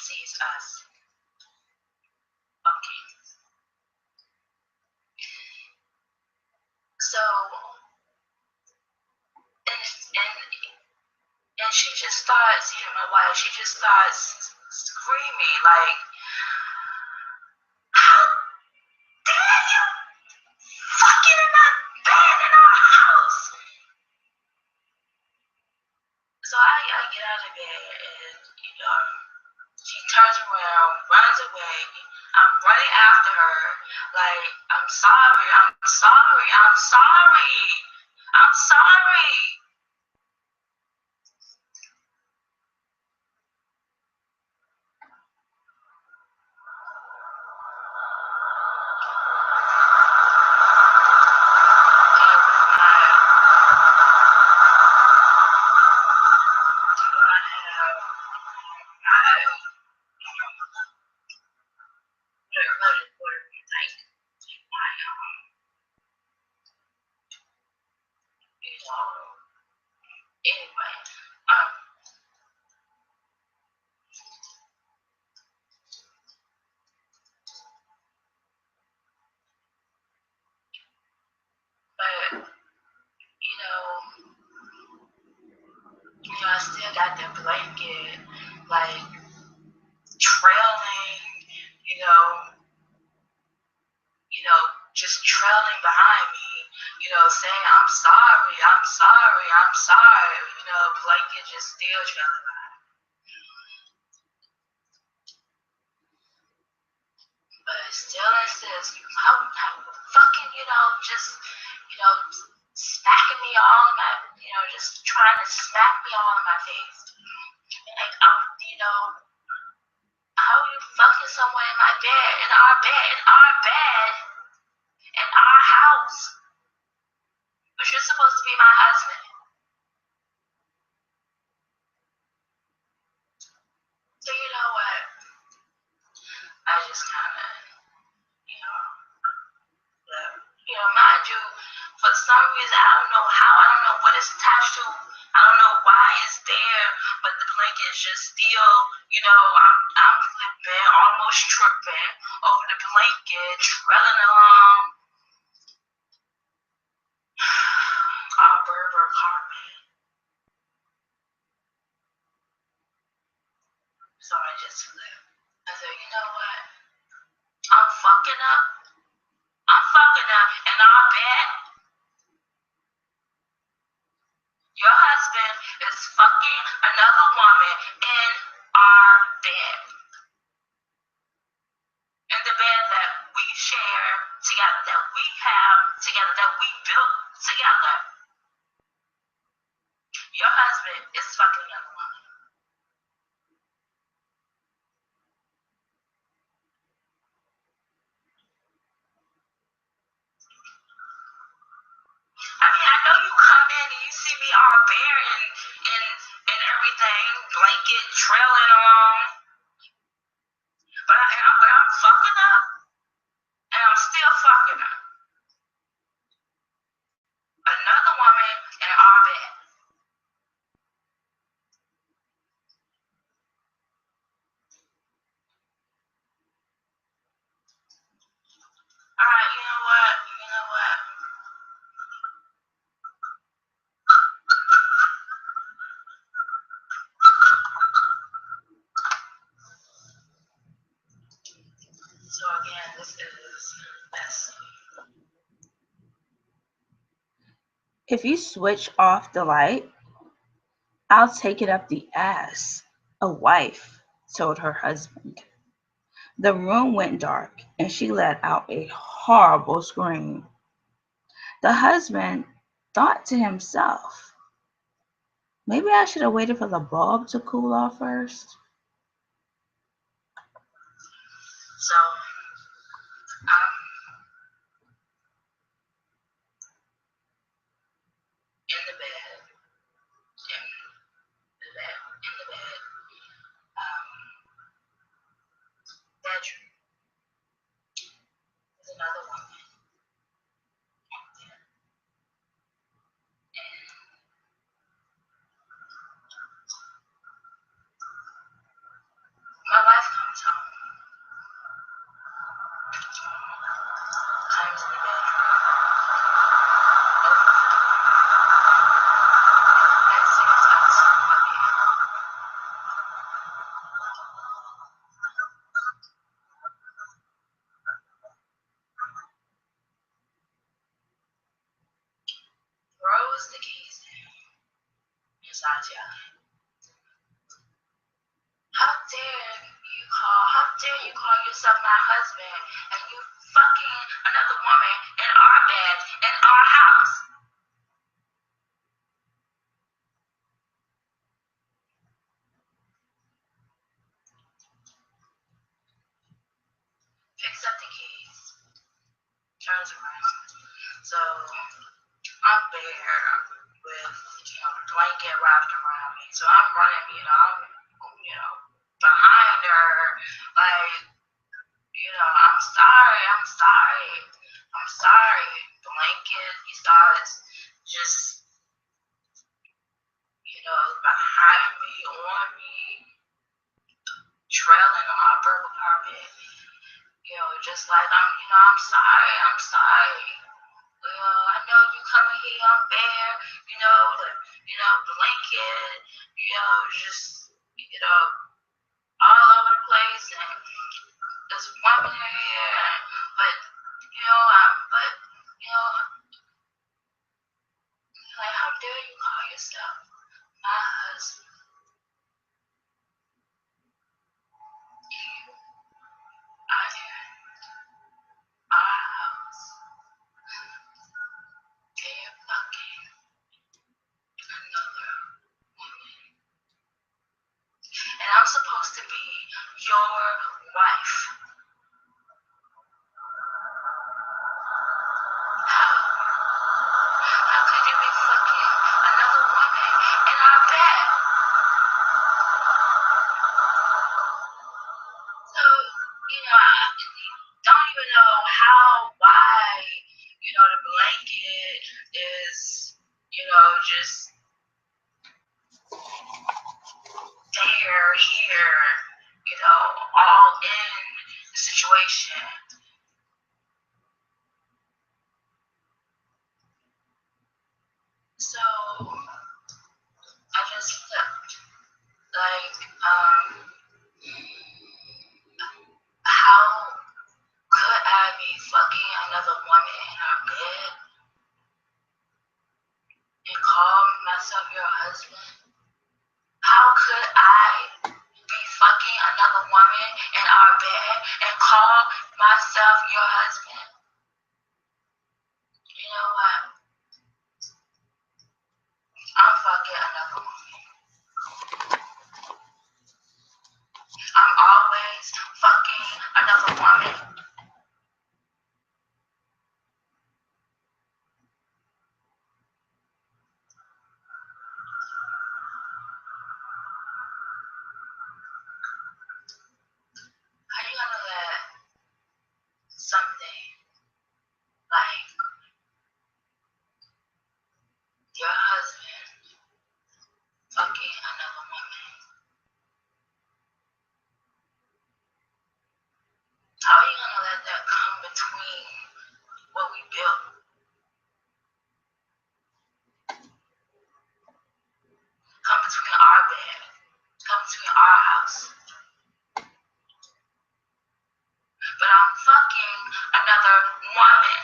sees us fucking. So, and she just starts, my wife, she just starts screaming like, how dare you fucking in my bed in our house? So I get out of bed and, she turns around, runs away. I'm running after her, like, I'm sorry. Anyway, but, I still got the blanket, like, trailing, just trailing behind me, saying, I'm sorry, blanket just still trailing behind me. But still insists, how fucking, just, smacking me all in my, just trying to smack me all in my face. Like, how are you fucking someone in my bed, in our bed, in our house? But you're supposed to be my husband. So you know what? I just kind of, mind you, for some reason, I don't know how, I don't know what it's attached to, I don't know why it's there, but the blanket is just still, I'm bed, almost tripping over the blanket, trailing along our Berber carpet. So I just flipped. I said, you know what? I'm fucking up. And I bet your husband is fucking another woman in our bed. In the bed that we share together, that we have together, that we built together. Your husband is fucking another woman. I mean, I know you come in and you see me all bare and everything, blanket trailing along, but I'm fucking up, and I'm still fucking up. Another woman in our bed. All right, you know what? So again, this is messy. If you switch off the light, I'll take it up the ass, a wife told her husband. The room went dark and she let out a horrible scream. The husband thought to himself, maybe I should have waited for the bulb to cool off first. So, in the bed, bedroom, there's another woman. My wife comes home, climbs in the bedroom, and sees us fucking. Throws the keys down and starts yelling. How dare you call yourself my husband and you fucking another woman in our bed, in our house? Picks up the keys, turns around. So I'm bare with, the blanket wrapped around me. So I'm running, I'm behind her, like, I'm sorry. Blanket, he starts just, behind me, on me, trailing on my purple carpet. Just like I'm sorry. I know you coming here, I'm bare, the blanket, just, all over the place, and there's women here, but, like, how dare you call yourself my husband? You are in our house, and you're fucking another woman. And I'm supposed to be your wife. How could you be fucking another woman in our bed? So, I don't even know why, the blanket is, just there, here, all situation. So I just flipped. Like, how could I be fucking another woman in her bed and call myself your husband? How could I be fucking another woman in our bed and call myself your husband? You know what? I'm fucking another woman. I'm always fucking another woman. How you gonna let something like your husband fucking another woman? How are you gonna let that come between what we built? Come between our bed, come between our house. But I'm fucking another woman.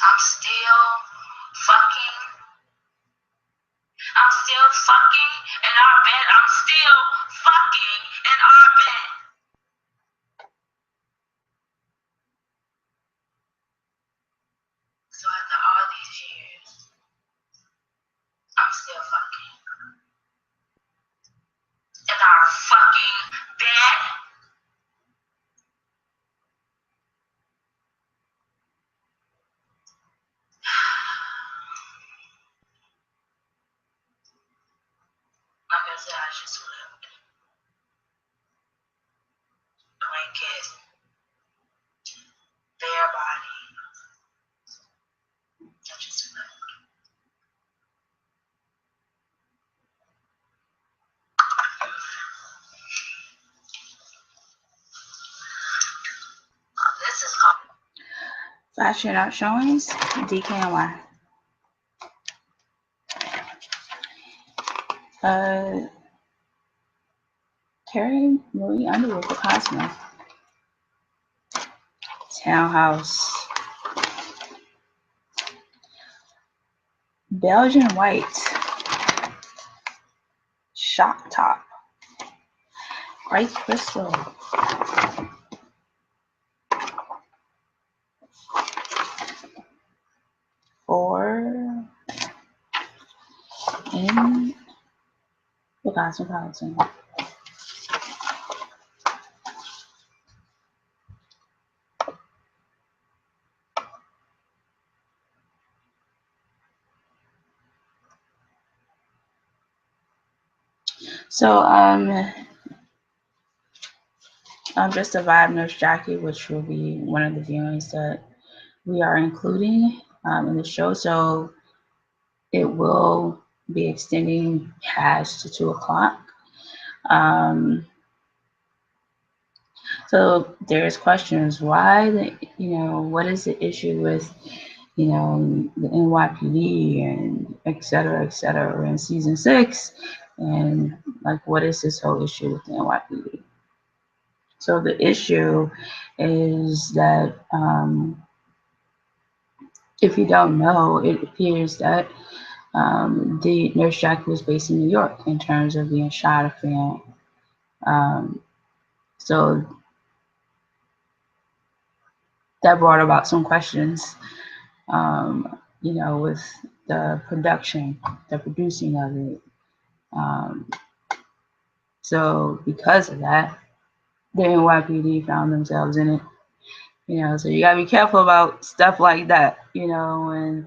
I'm still fucking. I'm still fucking in our bed. I'm still fucking in our bed. So after all these years, I'm still fucking in our fucking bed. Like I said, I just flipped. Blanket, bare body. I just flipped. This is called Flashing out showings, DKNY. Terry Marie Underwood for Cosmo. Townhouse. Belgian white. Shock top. White crystal. Or in the Cosmopolitan. So just a vibe nurse jacket, which will be one of the viewings that we are including in the show. So it will be extending past 2 o'clock. So there's questions why what is the issue with the NYPD and et cetera, et cetera. We're in season 6. And like, what is this whole issue with the NYPD? So the issue is that if you don't know, it appears that the Nurse Jackie was based in New York in terms of being shot or film. So that brought about some questions, with the production, the producing of it. So because of that, the NYPD found themselves in it. So you gotta be careful about stuff like that, and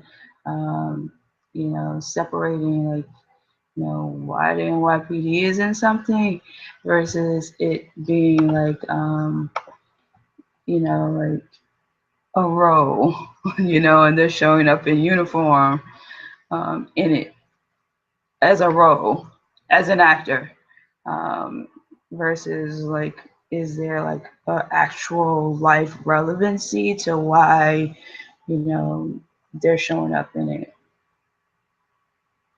separating, like, why the NYPD is in something versus it being like, like a role, and they're showing up in uniform in it as a role, as an actor, versus like, is there like an actual life relevancy to why, they're showing up in it,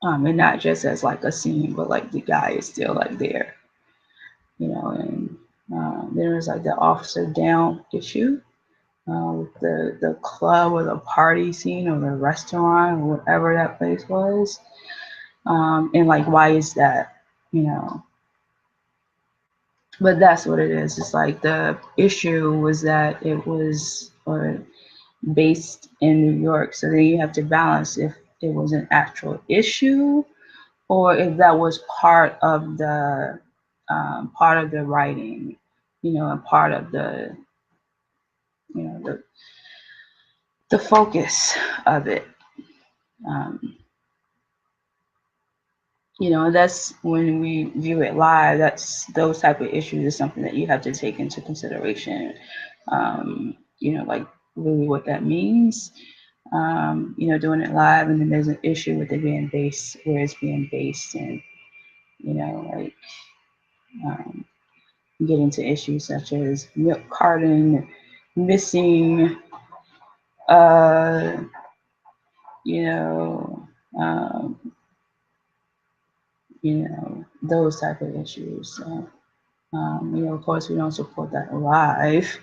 and not just as like a scene, but like the guy is still like there, and there was like the officer down issue with the club or the party scene or the restaurant or whatever that place was, and like, why is that, but that's what it is. It's like the issue was that it was based in New York, so then you have to balance if it was an actual issue or if that was part of the writing, and part of the you know the focus of it. Um, that's when we view it live. That's those type of issues is something that you have to take into consideration. Like really what that means. Doing it live, and then there's an issue with it being based where it's being based, and like get into issues such as milk carton missing, uh, you know, um, those type of issues. So, of course, we don't support that live,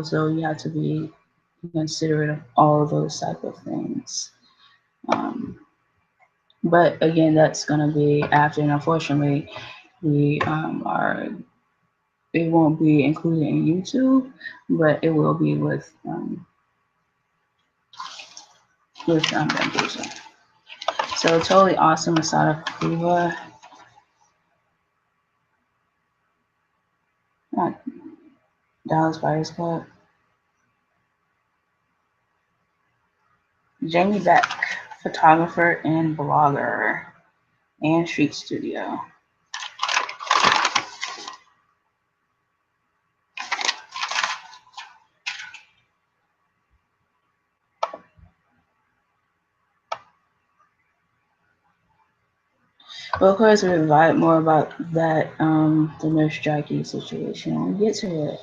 so you have to be considerate of all of those type of things. But again, that's going to be after, and unfortunately, we it won't be included in YouTube, but it will be with Bamboozle. So totally awesome, Asada Kuva. Dallas Buyers Club. Jamie Beck, photographer and blogger, and Street Studio. But of course, we'll write more about that, the Nurse Jackie situation when we get to it.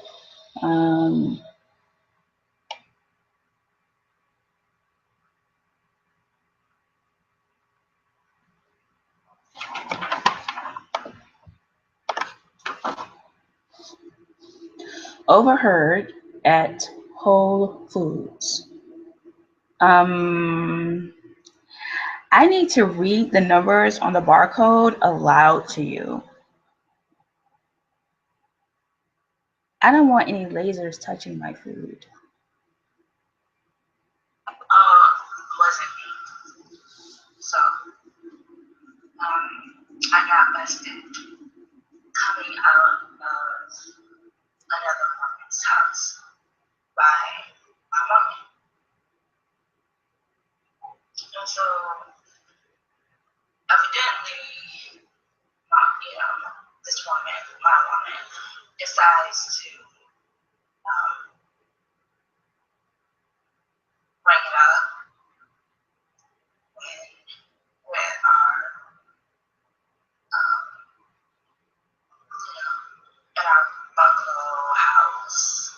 Overheard at Whole Foods. I need to read the numbers on the barcode aloud to you. I don't want any lasers touching my food. Wasn't me. So, I got busted coming out of another woman's house by my mom. And so, evidently, this woman, my woman, decides to bring it up with our, in our bungalow house.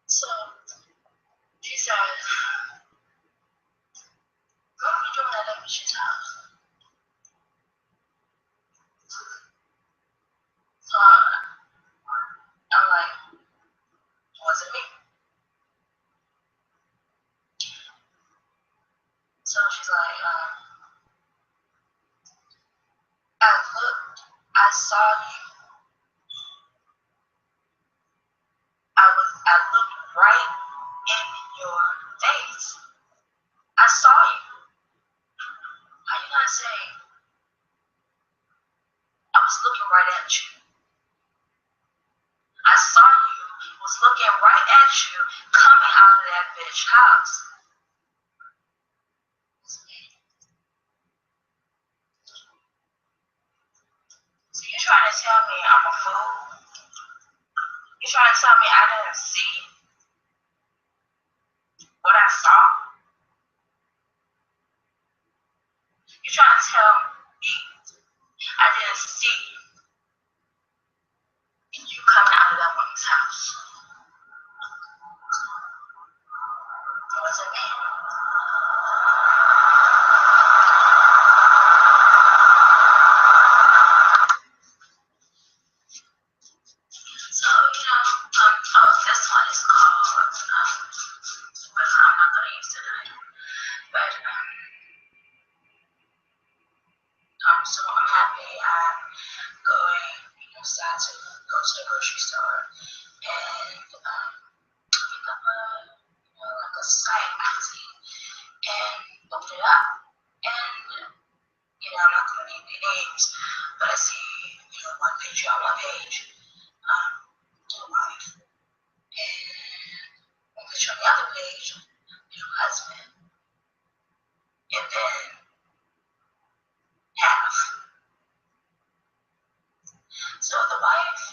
So she said, "What are you doing at Amy's house?" So she's like, I saw you. I looked right in your face. I saw you. How you gonna say I was looking right at you? I saw you, was looking right at you coming out of that bitch house. So you're trying to tell me I'm a fool? You're trying to tell me I didn't see what I saw? You're trying to tell me I didn't see you coming out of that woman's house? What does it mean? So, this one is called, well, I'm not going to use tonight, but, so I'm happy I'm going, decide to go to the grocery store and, pick up like a society magazine and open it up. And, I'm not going to name the names, but I see, one picture on one page, a wife, and one picture on the other page, husband, and then half. So the wife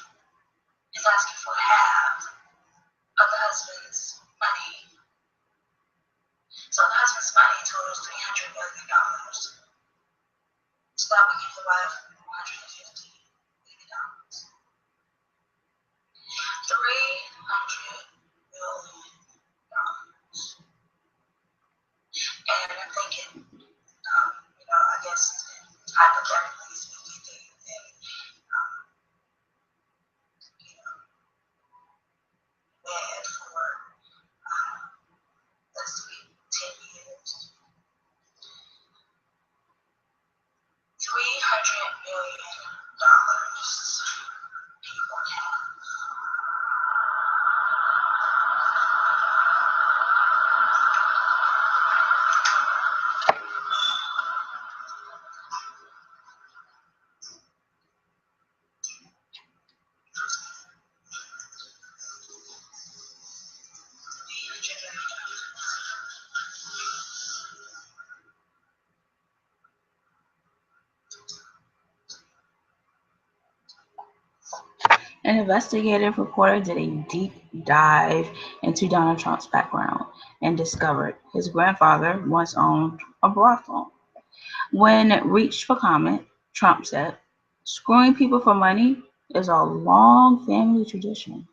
is asking for half of the husband's money. So the husband's money totals $300 million. So that would give the wife $150 million. $300 million. And I'm thinking, I guess hypothetically speaking, they wed for, let's see, 10 years. $300 million people have. An investigative reporter did a deep dive into Donald Trump's background and discovered his grandfather once owned a brothel. When reached for comment, Trump said, "Screwing people for money is a long family tradition."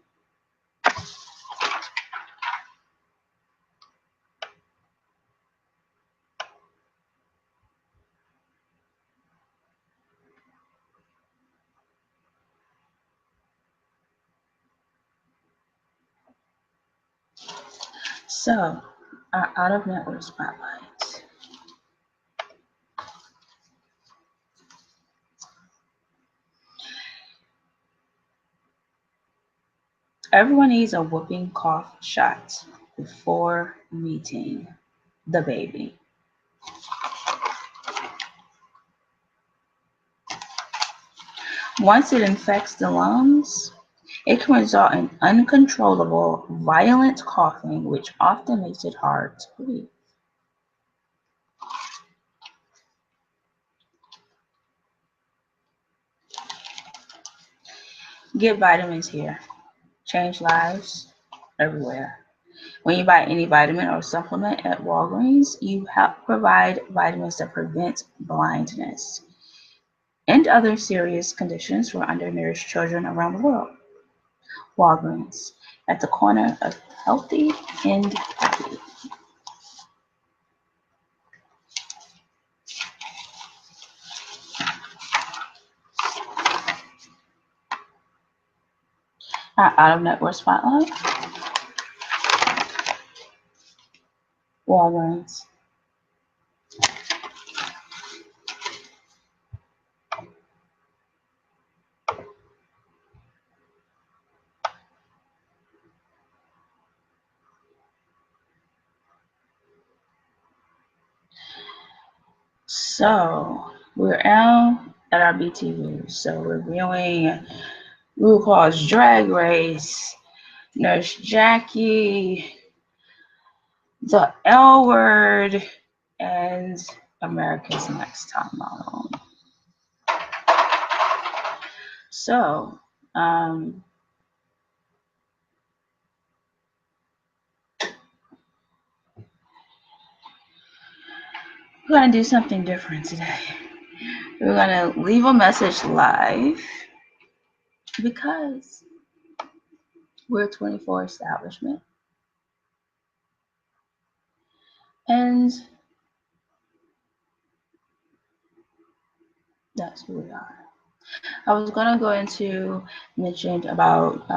So, our out-of-network spotlights. Everyone needs a whooping cough shot before meeting the baby. Once it infects the lungs, it can result in uncontrollable, violent coughing, which often makes it hard to breathe. Get vitamins here. Change lives everywhere. When you buy any vitamin or supplement at Walgreens, you help provide vitamins that prevent blindness and other serious conditions for undernourished children around the world. Walgreens, at the corner of healthy and happy. Our out-of-network spotlight. Walgreens. So we're now at our BTU. So we're viewing RuPaul's Drag Race, Nurse Jackie, The L Word, and America's Next Top Model. So, we're going to do something different today. We're going to leave a message live because we're a 24 establishment. And that's who we are. I was going to go into mention about,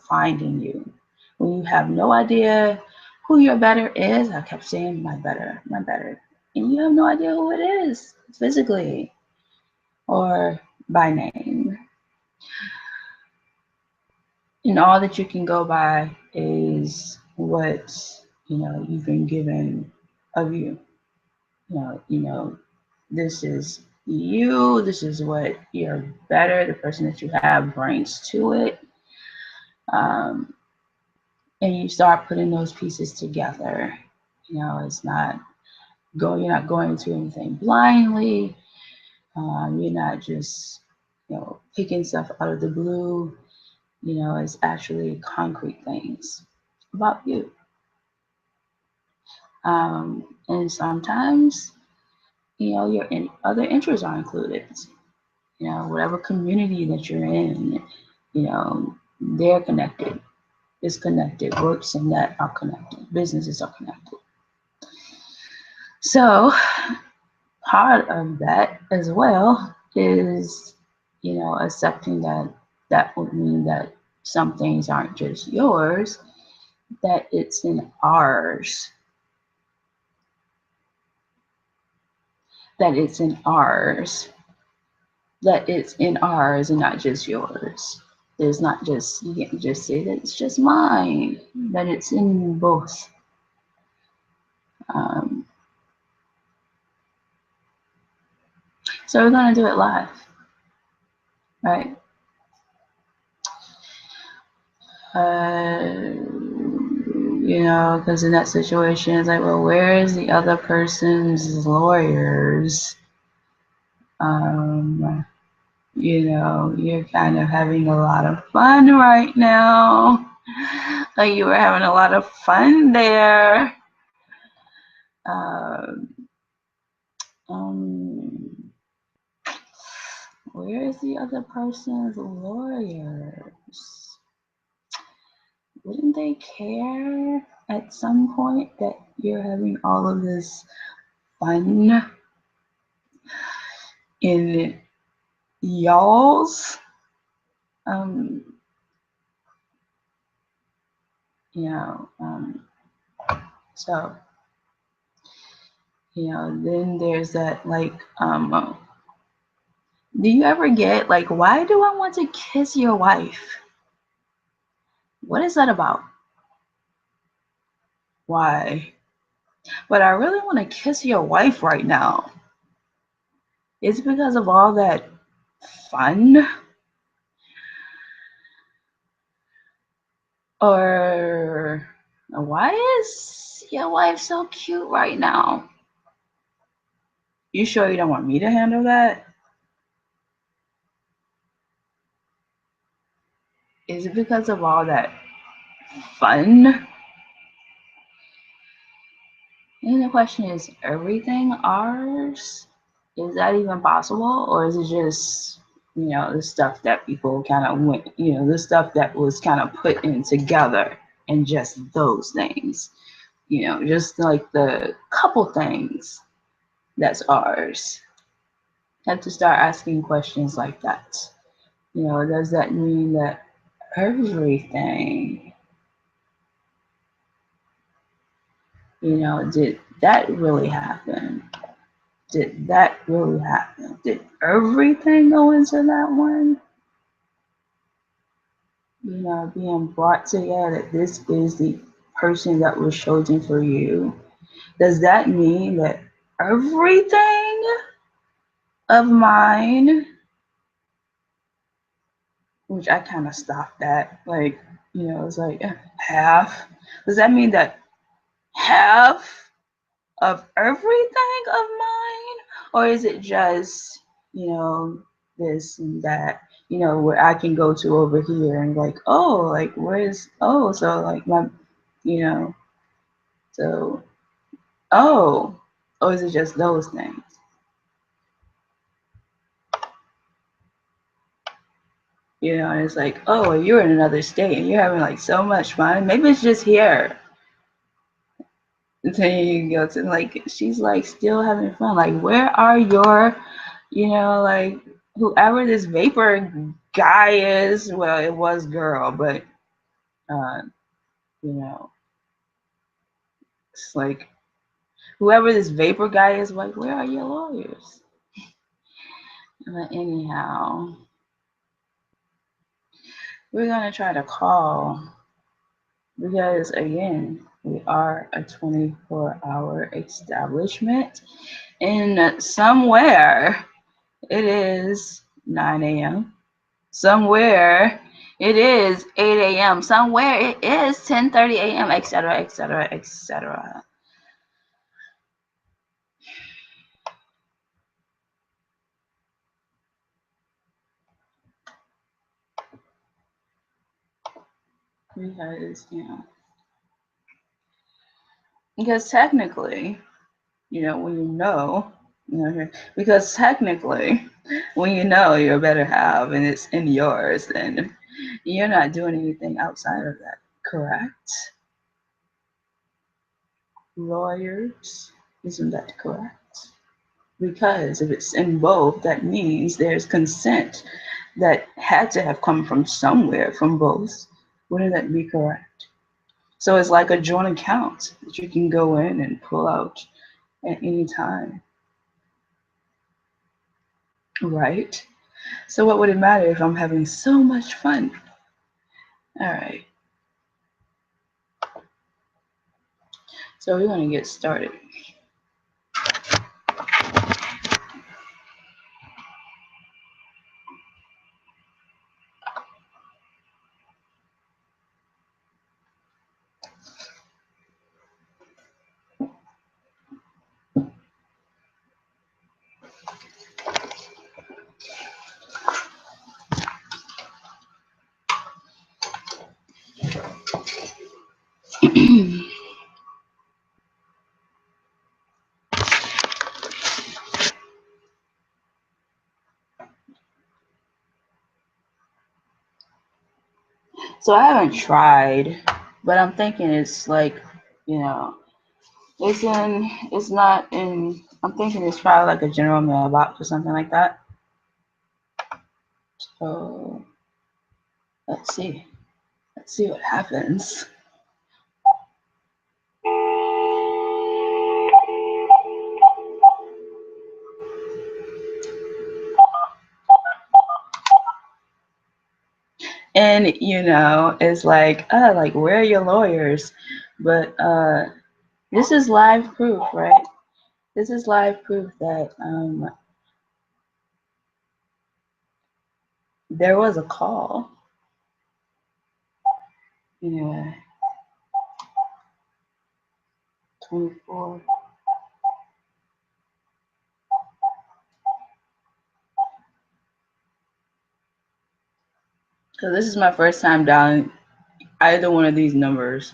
finding you. When you have no idea who your better is, I kept saying my better. And you have no idea who it is physically or by name. And all that you can go by is what, you've been given of you. This is you, this is what you're better, the person that you have brings to it. And you start putting those pieces together. It's not you're not going into anything blindly. You're not just, picking stuff out of the blue. It's actually concrete things about you. And sometimes, your other interests are included. Whatever community that you're in, they're connected. Is connected. Works and that are connected. Businesses are connected. So part of that as well is, accepting that would mean that some things aren't just yours, that it's in ours. That it's in ours. That it's in ours and not just yours. There's not just, you can't just say that it's just mine, that it's in both. So we're going to do it live, right? Because in that situation, it's like, well, where is the other person's lawyers? You're kind of having a lot of fun right now. Like you were having a lot of fun there. Where is the other person's lawyers? Wouldn't they care at some point that you're having all of this fun in y'all's? So, then there's that, like, do you ever get, like, why do I want to kiss your wife? What is that about? Why? But I really want to kiss your wife right now. Is it because of all that fun? Or why is your wife so cute right now? You sure you don't want me to handle that? Is it because of all that fun? And the question is, everything ours? Is that even possible? Or is it just, the stuff that people kind of went, the stuff that was kind of put in together and just those things? Just like the couple things that's ours. Have to start asking questions like that. Does that mean that everything, did that really happen? Did that really happen? Did everything go into that one? Being brought together, that this is the person that was chosen for you. Does that mean that everything of mine, which I kind of stopped at, like, it's like half. Does that mean that half of everything of mine, or is it just, this and that, where I can go to over here and like, oh, like so like my, so, oh, or is it just those things? And it's like, oh, you're in another state and you're having like so much fun. Maybe it's just here. And then you go to like, she's like still having fun. Like, where are your, like whoever this vapor guy is? Well, it was girl, but you know, it's like whoever this vapor guy is. Like, where are your lawyers? But anyhow, we're gonna try to call because again, we are a 24-hour establishment, and somewhere it is 9 a.m. Somewhere it is 8 a.m. Somewhere it is 10:30 a.m., etc., etc., etc. Because technically, because technically, when you're a better half and it's in yours, then you're not doing anything outside of that, correct? Lawyers, isn't that correct? Because if it's in both, that means there's consent that had to have come from somewhere from both. Wouldn't that be correct? So it's like a joint account that you can go in and pull out at any time, right? So what would it matter if I'm having so much fun? All right. So we're going to get started. So I haven't tried, but I'm thinking it's like, it's not in, I'm thinking it's probably like a general mailbox or something like that. So let's see what happens. And it's like, where are your lawyers? But this is live proof, right? This is live proof that there was a call. Yeah. 24. So this is my first time dialing either one of these numbers.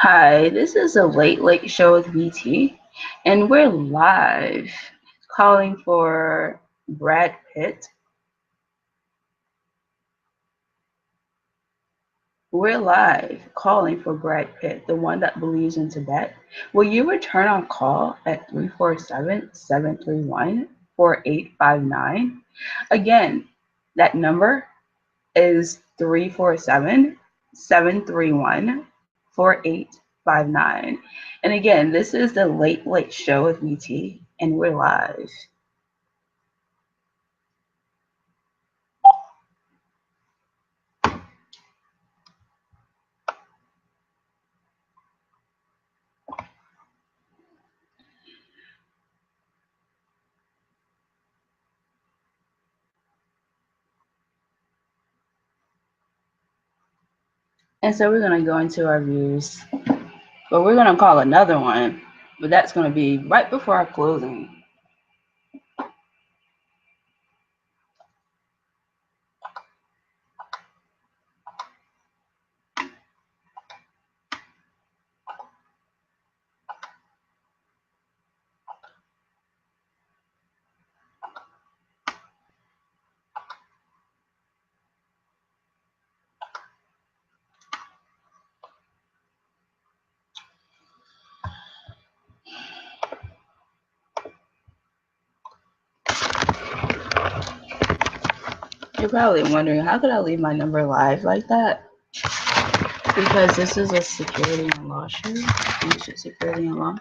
Hi, this is a Late Late Show with VT, and we're live calling for Brad Pitt. We're live calling for Brad Pitt, the one that believes in Tibet. Will you return our call at 347-731-4859? Again, that number is 347-731-4859. And again, this is the Late Late Show with VT, and we're live. And so we're going to go into our views, but we're going to call another one, but that's going to be right before our closing. You're probably wondering, how could I leave my number live like that? Because this is a security and law show. And it's security and law.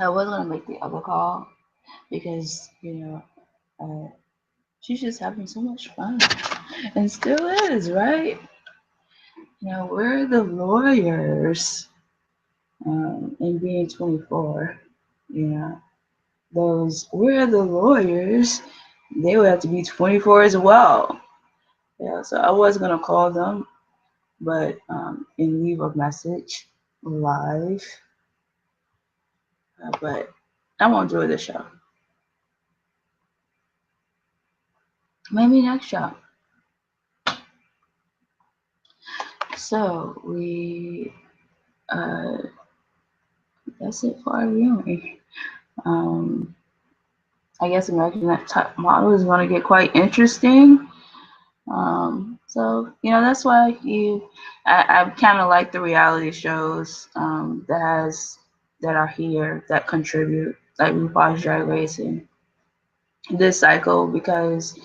I was gonna make the other call because she's just having so much fun and still is, right? We're the lawyers, and being 24. Those we're the lawyers. They would have to be 24 as well. So I was gonna call them, but and leave a message live. But I won't do it this show. Maybe next show. So that's it for our viewing. I guess American Next Top Model is going to get quite interesting. So that's why I kind of like the reality shows that are here that contribute, like RuPaul's Drag Racing this cycle, because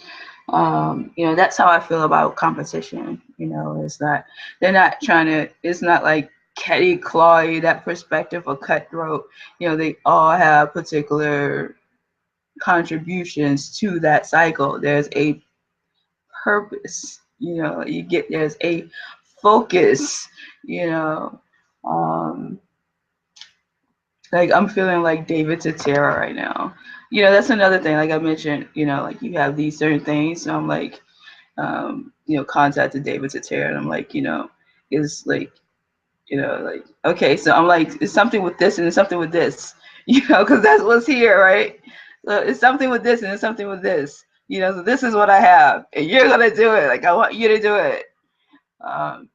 that's how I feel about competition. Is that they're not trying to. It's not like catty clawy, that perspective, or cutthroat. They all have particular contributions to that cycle. There's a purpose. There's a focus. Um, like I'm feeling like David Totera right now. That's another thing. Like I mentioned, like you have these certain things. So I'm like, contacted David Totera, and I'm like, is like, like, okay, so I'm like, it's something with this and it's something with this, because that's what's here, right? So it's something with this and it's something with this, so this is what I have, and you're gonna do it. Like I want you to do it. Um,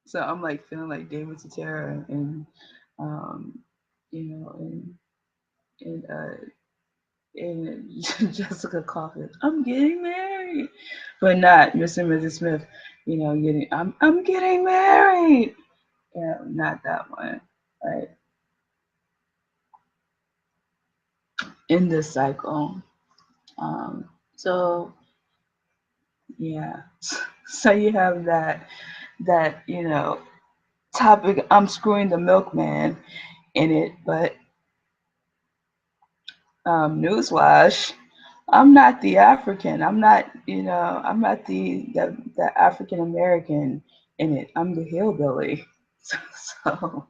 so I'm like feeling like David Totera and and and uh and Jessica Coffin. I'm getting married, but not Mr. and Mrs. Smith. Getting I'm getting married. Yeah, not that one. Right in this cycle. So yeah, so you have that topic. I'm screwing the milkman in it, but newsflash. I'm not the African. I'm not, I'm not the African American in it. I'm the hillbilly. So,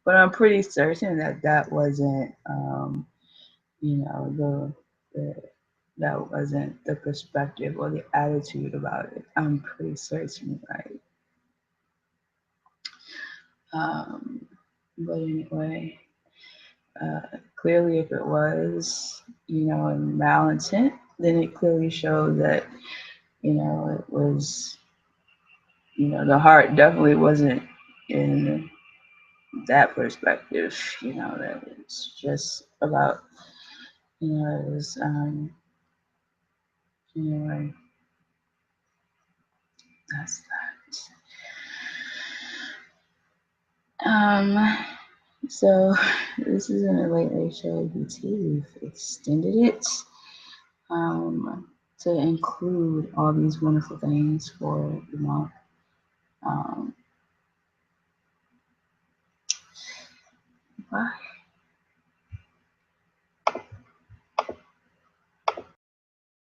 but I'm pretty certain that wasn't, the that wasn't the perspective or the attitude about it. I'm pretty certain, right? Um, but anyway, clearly, if it was, in malintent, then it clearly showed that, it was, the heart definitely wasn't in that perspective, that it's just about, it was, anyway, that's that. So this is in a late late show BT. We've extended it, to include all these wonderful things for the month. Bye.